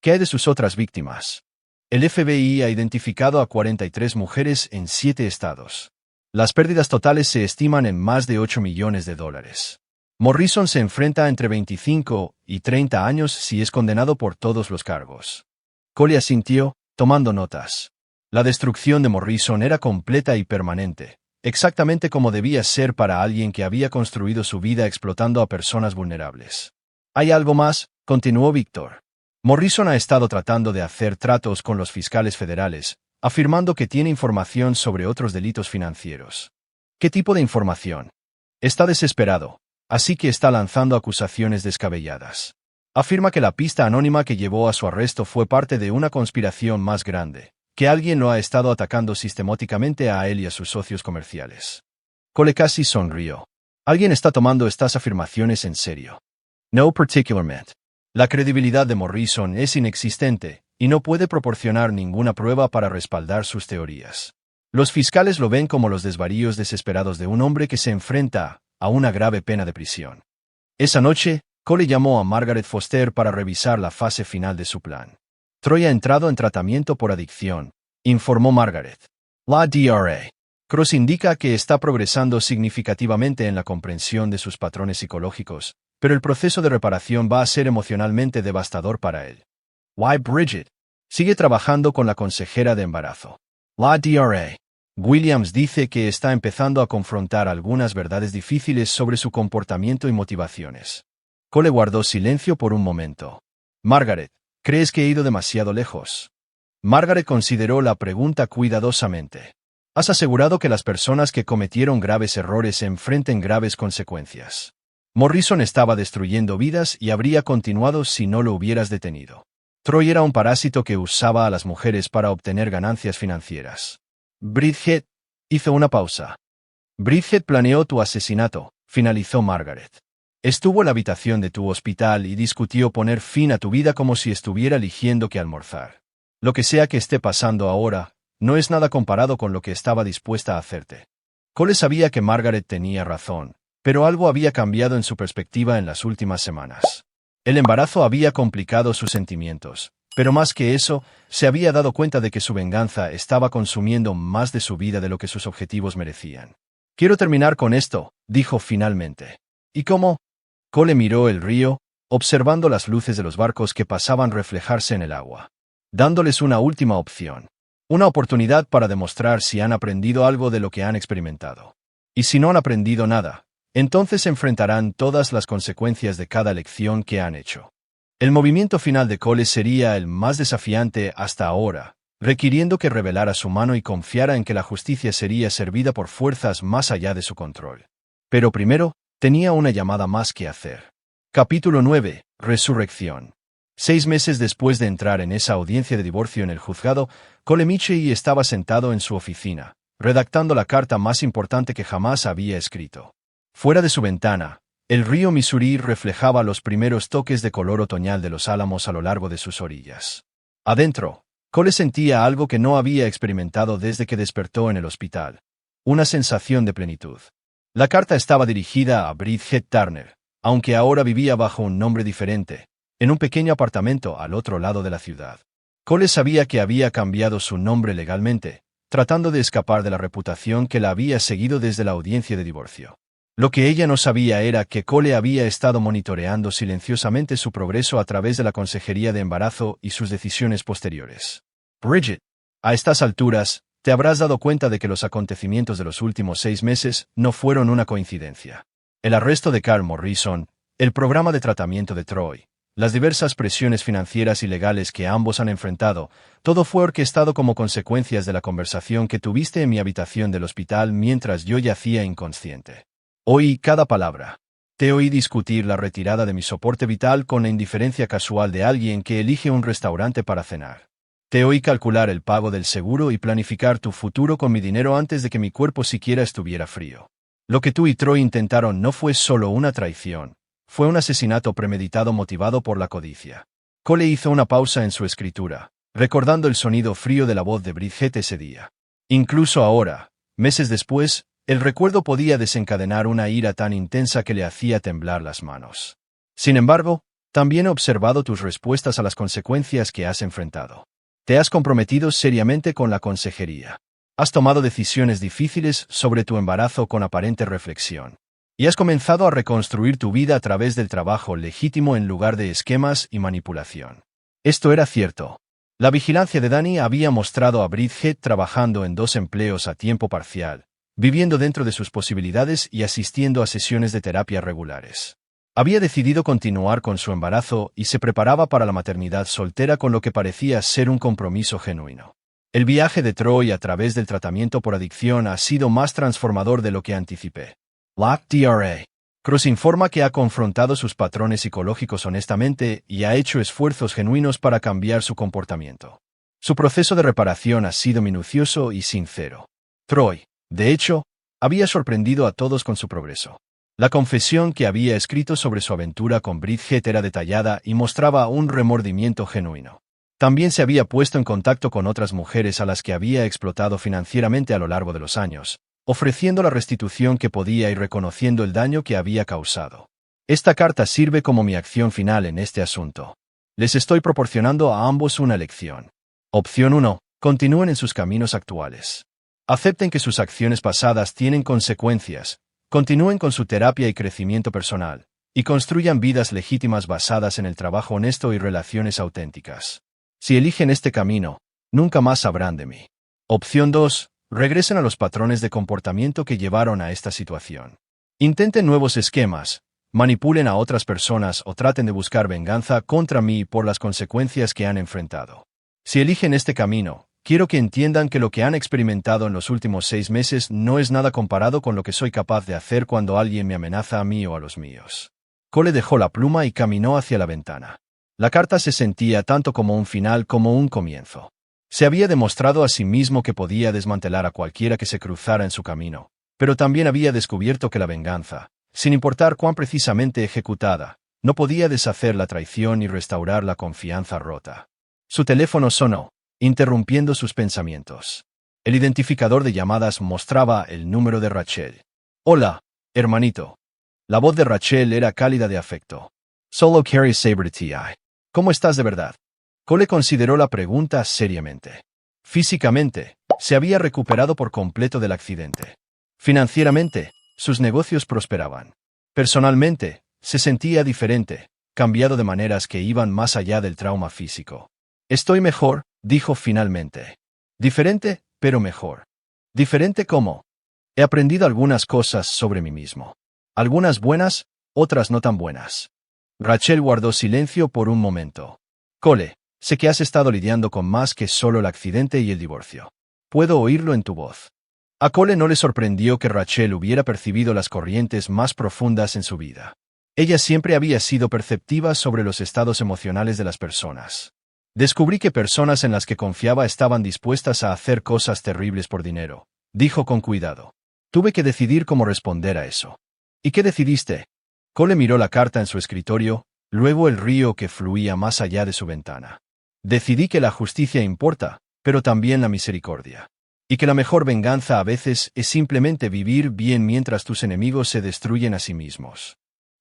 ¿Qué hay de sus otras víctimas? El FBI ha identificado a 43 mujeres en 7 estados. Las pérdidas totales se estiman en más de $8 millones. Morrison se enfrenta entre 25 y 30 años si es condenado por todos los cargos. Cole asintió, tomando notas. La destrucción de Morrison era completa y permanente, exactamente como debía ser para alguien que había construido su vida explotando a personas vulnerables. ¿Hay algo más?, continuó Víctor. Morrison ha estado tratando de hacer tratos con los fiscales federales, afirmando que tiene información sobre otros delitos financieros. ¿Qué tipo de información? Está desesperado, así que está lanzando acusaciones descabelladas. Afirma que la pista anónima que llevó a su arresto fue parte de una conspiración más grande, que alguien lo ha estado atacando sistemáticamente a él y a sus socios comerciales. Cole casi sonrió. Alguien está tomando estas afirmaciones en serio. No particularmente. La credibilidad de Morrison es inexistente, y no puede proporcionar ninguna prueba para respaldar sus teorías. Los fiscales lo ven como los desvaríos desesperados de un hombre que se enfrenta a una grave pena de prisión. Esa noche, Cole llamó a Margaret Foster para revisar la fase final de su plan. Troy ha entrado en tratamiento por adicción, informó Margaret. La Dra. Cross indica que está progresando significativamente en la comprensión de sus patrones psicológicos, pero el proceso de reparación va a ser emocionalmente devastador para él. Why Bridget sigue trabajando con la consejera de embarazo. La Dra. Williams dice que está empezando a confrontar algunas verdades difíciles sobre su comportamiento y motivaciones. Cole guardó silencio por un momento. Margaret, ¿crees que he ido demasiado lejos? Margaret consideró la pregunta cuidadosamente. Has asegurado que las personas que cometieron graves errores enfrenten graves consecuencias. Morrison estaba destruyendo vidas y habría continuado si no lo hubieras detenido. Troy era un parásito que usaba a las mujeres para obtener ganancias financieras. Bridget hizo una pausa. Bridget planeó tu asesinato, finalizó Margaret. Estuvo en la habitación de tu hospital y discutió poner fin a tu vida como si estuviera eligiendo qué almorzar. Lo que sea que esté pasando ahora, no es nada comparado con lo que estaba dispuesta a hacerte. Cole sabía que Margaret tenía razón, pero algo había cambiado en su perspectiva en las últimas semanas. El embarazo había complicado sus sentimientos, pero más que eso, se había dado cuenta de que su venganza estaba consumiendo más de su vida de lo que sus objetivos merecían. «Quiero terminar con esto», dijo finalmente. «¿Y cómo?» Cole miró el río, observando las luces de los barcos que pasaban reflejarse en el agua, dándoles una última opción. Una oportunidad para demostrar si han aprendido algo de lo que han experimentado. Y si no han aprendido nada, entonces enfrentarán todas las consecuencias de cada lección que han hecho. El movimiento final de Cole sería el más desafiante hasta ahora, requiriendo que revelara su mano y confiara en que la justicia sería servida por fuerzas más allá de su control. Pero primero, tenía una llamada más que hacer. Capítulo 9. Resurrección. 6 meses después de entrar en esa audiencia de divorcio en el juzgado, Cole Michie estaba sentado en su oficina, redactando la carta más importante que jamás había escrito. Fuera de su ventana, el río Missouri reflejaba los primeros toques de color otoñal de los álamos a lo largo de sus orillas. Adentro, Cole sentía algo que no había experimentado desde que despertó en el hospital. Una sensación de plenitud. La carta estaba dirigida a Bridget Turner, aunque ahora vivía bajo un nombre diferente, en un pequeño apartamento al otro lado de la ciudad. Cole sabía que había cambiado su nombre legalmente, tratando de escapar de la reputación que la había seguido desde la audiencia de divorcio. Lo que ella no sabía era que Cole había estado monitoreando silenciosamente su progreso a través de la consejería de embarazo y sus decisiones posteriores. Bridget, a estas alturas, te habrás dado cuenta de que los acontecimientos de los últimos 6 meses no fueron una coincidencia. El arresto de Carl Morrison, el programa de tratamiento de Troy, las diversas presiones financieras y legales que ambos han enfrentado, todo fue orquestado como consecuencias de la conversación que tuviste en mi habitación del hospital mientras yo yacía inconsciente. Oí cada palabra. Te oí discutir la retirada de mi soporte vital con la indiferencia casual de alguien que elige un restaurante para cenar. Te oí calcular el pago del seguro y planificar tu futuro con mi dinero antes de que mi cuerpo siquiera estuviera frío. Lo que tú y Troy intentaron no fue solo una traición, fue un asesinato premeditado motivado por la codicia. Cole hizo una pausa en su escritura, recordando el sonido frío de la voz de Bridget ese día. Incluso ahora, meses después, el recuerdo podía desencadenar una ira tan intensa que le hacía temblar las manos. Sin embargo, también he observado tus respuestas a las consecuencias que has enfrentado. Te has comprometido seriamente con la consejería. Has tomado decisiones difíciles sobre tu embarazo con aparente reflexión. Y has comenzado a reconstruir tu vida a través del trabajo legítimo en lugar de esquemas y manipulación. Esto era cierto. La vigilancia de Danny había mostrado a Bridget trabajando en 2 empleos a tiempo parcial, viviendo dentro de sus posibilidades y asistiendo a sesiones de terapia regulares. Había decidido continuar con su embarazo y se preparaba para la maternidad soltera con lo que parecía ser un compromiso genuino. El viaje de Troy a través del tratamiento por adicción ha sido más transformador de lo que anticipé. La Dra. Cross informa que ha confrontado sus patrones psicológicos honestamente y ha hecho esfuerzos genuinos para cambiar su comportamiento. Su proceso de reparación ha sido minucioso y sincero. Troy, de hecho, había sorprendido a todos con su progreso. La confesión que había escrito sobre su aventura con Bridget era detallada y mostraba un remordimiento genuino. También se había puesto en contacto con otras mujeres a las que había explotado financieramente a lo largo de los años, ofreciendo la restitución que podía y reconociendo el daño que había causado. Esta carta sirve como mi acción final en este asunto. Les estoy proporcionando a ambos una lección. Opción 1. Continúen en sus caminos actuales. Acepten que sus acciones pasadas tienen consecuencias, continúen con su terapia y crecimiento personal, y construyan vidas legítimas basadas en el trabajo honesto y relaciones auténticas. Si eligen este camino, nunca más sabrán de mí. Opción 2. Regresen a los patrones de comportamiento que llevaron a esta situación. Intenten nuevos esquemas, manipulen a otras personas o traten de buscar venganza contra mí por las consecuencias que han enfrentado. Si eligen este camino, quiero que entiendan que lo que han experimentado en los últimos 6 meses no es nada comparado con lo que soy capaz de hacer cuando alguien me amenaza a mí o a los míos. Cole dejó la pluma y caminó hacia la ventana. La carta se sentía tanto como un final como un comienzo. Se había demostrado a sí mismo que podía desmantelar a cualquiera que se cruzara en su camino, pero también había descubierto que la venganza, sin importar cuán precisamente ejecutada, no podía deshacer la traición y restaurar la confianza rota. Su teléfono sonó. interrumpiendo sus pensamientos. El identificador de llamadas mostraba el número de Rachel. Hola, hermanito. La voz de Rachel era cálida de afecto. Solo Carrie Sabre TI. ¿Cómo estás de verdad? Cole consideró la pregunta seriamente. Físicamente, se había recuperado por completo del accidente. Financieramente, sus negocios prosperaban. Personalmente, se sentía diferente, cambiado de maneras que iban más allá del trauma físico. Estoy mejor, dijo finalmente. Diferente, pero mejor. ¿Diferente cómo? He aprendido algunas cosas sobre mí mismo. Algunas buenas, otras no tan buenas. Rachel guardó silencio por un momento. Cole, sé que has estado lidiando con más que solo el accidente y el divorcio. Puedo oírlo en tu voz. A Cole no le sorprendió que Rachel hubiera percibido las corrientes más profundas en su vida. Ella siempre había sido perceptiva sobre los estados emocionales de las personas. Descubrí que personas en las que confiaba estaban dispuestas a hacer cosas terribles por dinero, dijo con cuidado. Tuve que decidir cómo responder a eso. ¿Y qué decidiste? Cole miró la carta en su escritorio, luego el río que fluía más allá de su ventana. Decidí que la justicia importa, pero también la misericordia. Y que la mejor venganza a veces es simplemente vivir bien mientras tus enemigos se destruyen a sí mismos.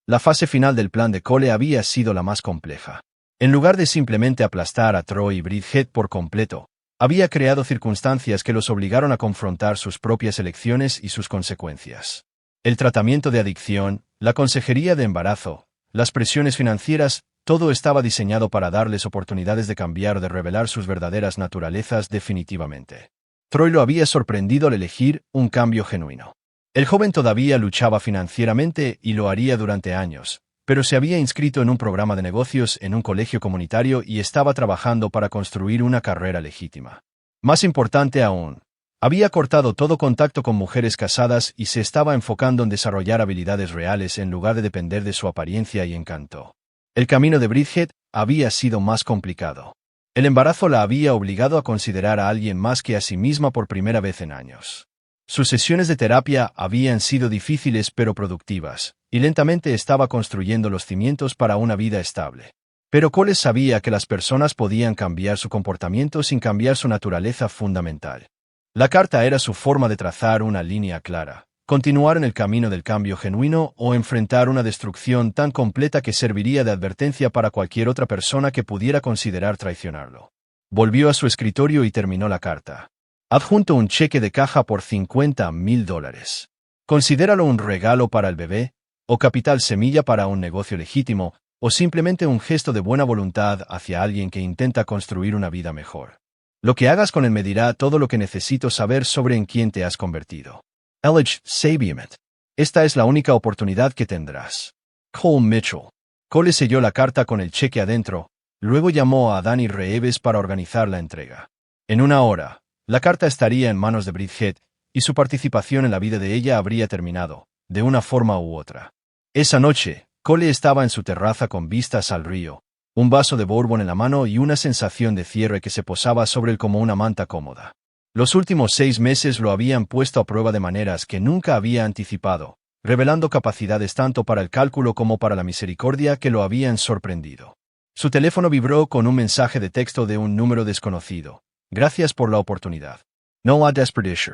La fase final del plan de Cole había sido la más compleja. En lugar de simplemente aplastar a Troy y Bridget por completo, había creado circunstancias que los obligaron a confrontar sus propias elecciones y sus consecuencias. El tratamiento de adicción, la consejería de embarazo, las presiones financieras, todo estaba diseñado para darles oportunidades de cambiar o de revelar sus verdaderas naturalezas definitivamente. Troy lo había sorprendido al elegir un cambio genuino. El joven todavía luchaba financieramente y lo haría durante años, pero se había inscrito en un programa de negocios en un colegio comunitario y estaba trabajando para construir una carrera legítima. Más importante aún, había cortado todo contacto con mujeres casadas y se estaba enfocando en desarrollar habilidades reales en lugar de depender de su apariencia y encanto. El camino de Bridget había sido más complicado. El embarazo la había obligado a considerar a alguien más que a sí misma por primera vez en años. Sus sesiones de terapia habían sido difíciles pero productivas, y lentamente estaba construyendo los cimientos para una vida estable. Pero Cole sabía que las personas podían cambiar su comportamiento sin cambiar su naturaleza fundamental. La carta era su forma de trazar una línea clara, continuar en el camino del cambio genuino o enfrentar una destrucción tan completa que serviría de advertencia para cualquier otra persona que pudiera considerar traicionarlo. Volvió a su escritorio y terminó la carta. Adjunto un cheque de caja por $50,000. Considéralo un regalo para el bebé, o capital semilla para un negocio legítimo, o simplemente un gesto de buena voluntad hacia alguien que intenta construir una vida mejor. Lo que hagas con él me dirá todo lo que necesito saber sobre en quién te has convertido. Elijah Sabiement. Esta es la única oportunidad que tendrás. Cole Mitchell. Cole selló la carta con el cheque adentro, luego llamó a Danny Reeves para organizar la entrega. En una hora, la carta estaría en manos de Bridget, y su participación en la vida de ella habría terminado, de una forma u otra. Esa noche, Cole estaba en su terraza con vistas al río, un vaso de bourbon en la mano y una sensación de cierre que se posaba sobre él como una manta cómoda. Los últimos 6 meses lo habían puesto a prueba de maneras que nunca había anticipado, revelando capacidades tanto para el cálculo como para la misericordia que lo habían sorprendido. Su teléfono vibró con un mensaje de texto de un número desconocido. Gracias por la oportunidad. No la desperdicie.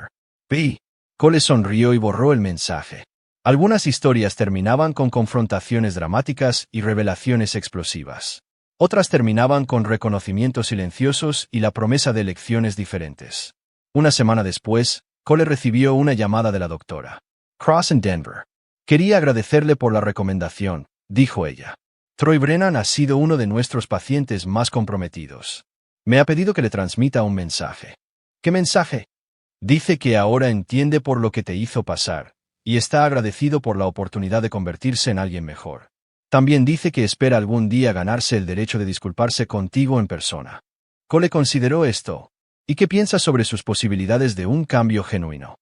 P. Cole sonrió y borró el mensaje. Algunas historias terminaban con confrontaciones dramáticas y revelaciones explosivas. Otras terminaban con reconocimientos silenciosos y la promesa de elecciones diferentes. Una semana después, Cole recibió una llamada de la doctora Cross en Denver. Quería agradecerle por la recomendación, dijo ella. Troy Brennan ha sido uno de nuestros pacientes más comprometidos. Me ha pedido que le transmita un mensaje. ¿Qué mensaje? Dice que ahora entiende por lo que te hizo pasar, y está agradecido por la oportunidad de convertirse en alguien mejor. También dice que espera algún día ganarse el derecho de disculparse contigo en persona. Cole consideró esto. ¿Y qué piensa sobre sus posibilidades de un cambio genuino?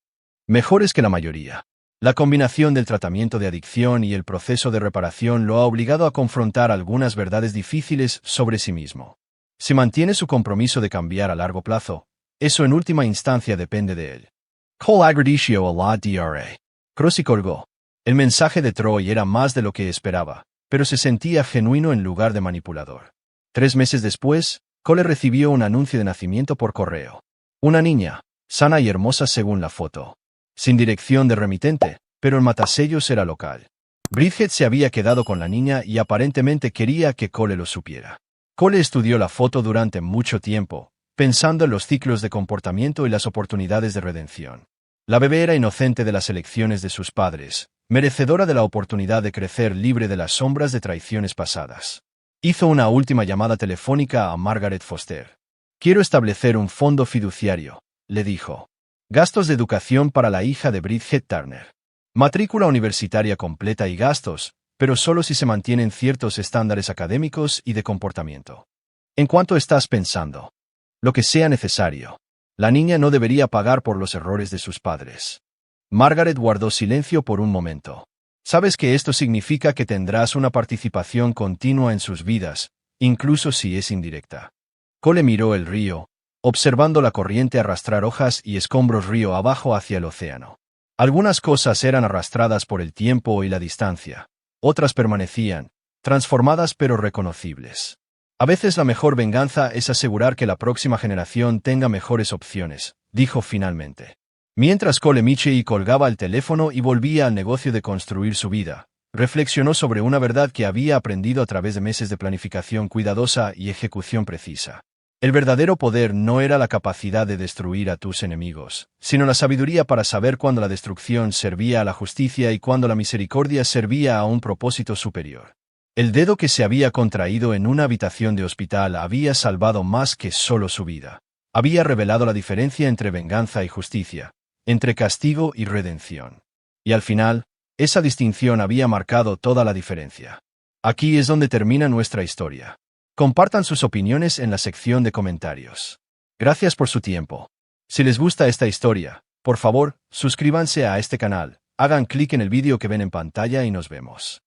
Mejores que la mayoría. La combinación del tratamiento de adicción y el proceso de reparación lo ha obligado a confrontar algunas verdades difíciles sobre sí mismo. Si mantiene su compromiso de cambiar a largo plazo, eso en última instancia depende de él. Cole agradeció a la Dra. Cross y colgó. El mensaje de Troy era más de lo que esperaba, pero se sentía genuino en lugar de manipulador. 3 meses después, Cole recibió un anuncio de nacimiento por correo. Una niña, sana y hermosa según la foto. Sin dirección de remitente, pero el matasellos era local. Bridget se había quedado con la niña y aparentemente quería que Cole lo supiera. Cole estudió la foto durante mucho tiempo, pensando en los ciclos de comportamiento y las oportunidades de redención. La bebé era inocente de las elecciones de sus padres, merecedora de la oportunidad de crecer libre de las sombras de traiciones pasadas. Hizo una última llamada telefónica a Margaret Foster. «Quiero establecer un fondo fiduciario», le dijo. «Gastos de educación para la hija de Bridget Turner. Matrícula universitaria completa y gastos, pero solo si se mantienen ciertos estándares académicos y de comportamiento. ¿En cuánto estás pensando? Lo que sea necesario. La niña no debería pagar por los errores de sus padres». Margaret guardó silencio por un momento. «Sabes que esto significa que tendrás una participación continua en sus vidas, incluso si es indirecta». Cole miró el río, observando la corriente arrastrar hojas y escombros río abajo hacia el océano. Algunas cosas eran arrastradas por el tiempo y la distancia. Otras permanecían, transformadas pero reconocibles. A veces la mejor venganza es asegurar que la próxima generación tenga mejores opciones, dijo finalmente. Mientras Cole Michie colgaba el teléfono y volvía al negocio de construir su vida, reflexionó sobre una verdad que había aprendido a través de meses de planificación cuidadosa y ejecución precisa. El verdadero poder no era la capacidad de destruir a tus enemigos, sino la sabiduría para saber cuándo la destrucción servía a la justicia y cuándo la misericordia servía a un propósito superior. El dedo que se había contraído en una habitación de hospital había salvado más que solo su vida. Había revelado la diferencia entre venganza y justicia, entre castigo y redención. Y al final, esa distinción había marcado toda la diferencia. Aquí es donde termina nuestra historia. Compartan sus opiniones en la sección de comentarios. Gracias por su tiempo. Si les gusta esta historia, por favor, suscríbanse a este canal, hagan clic en el vídeo que ven en pantalla y nos vemos.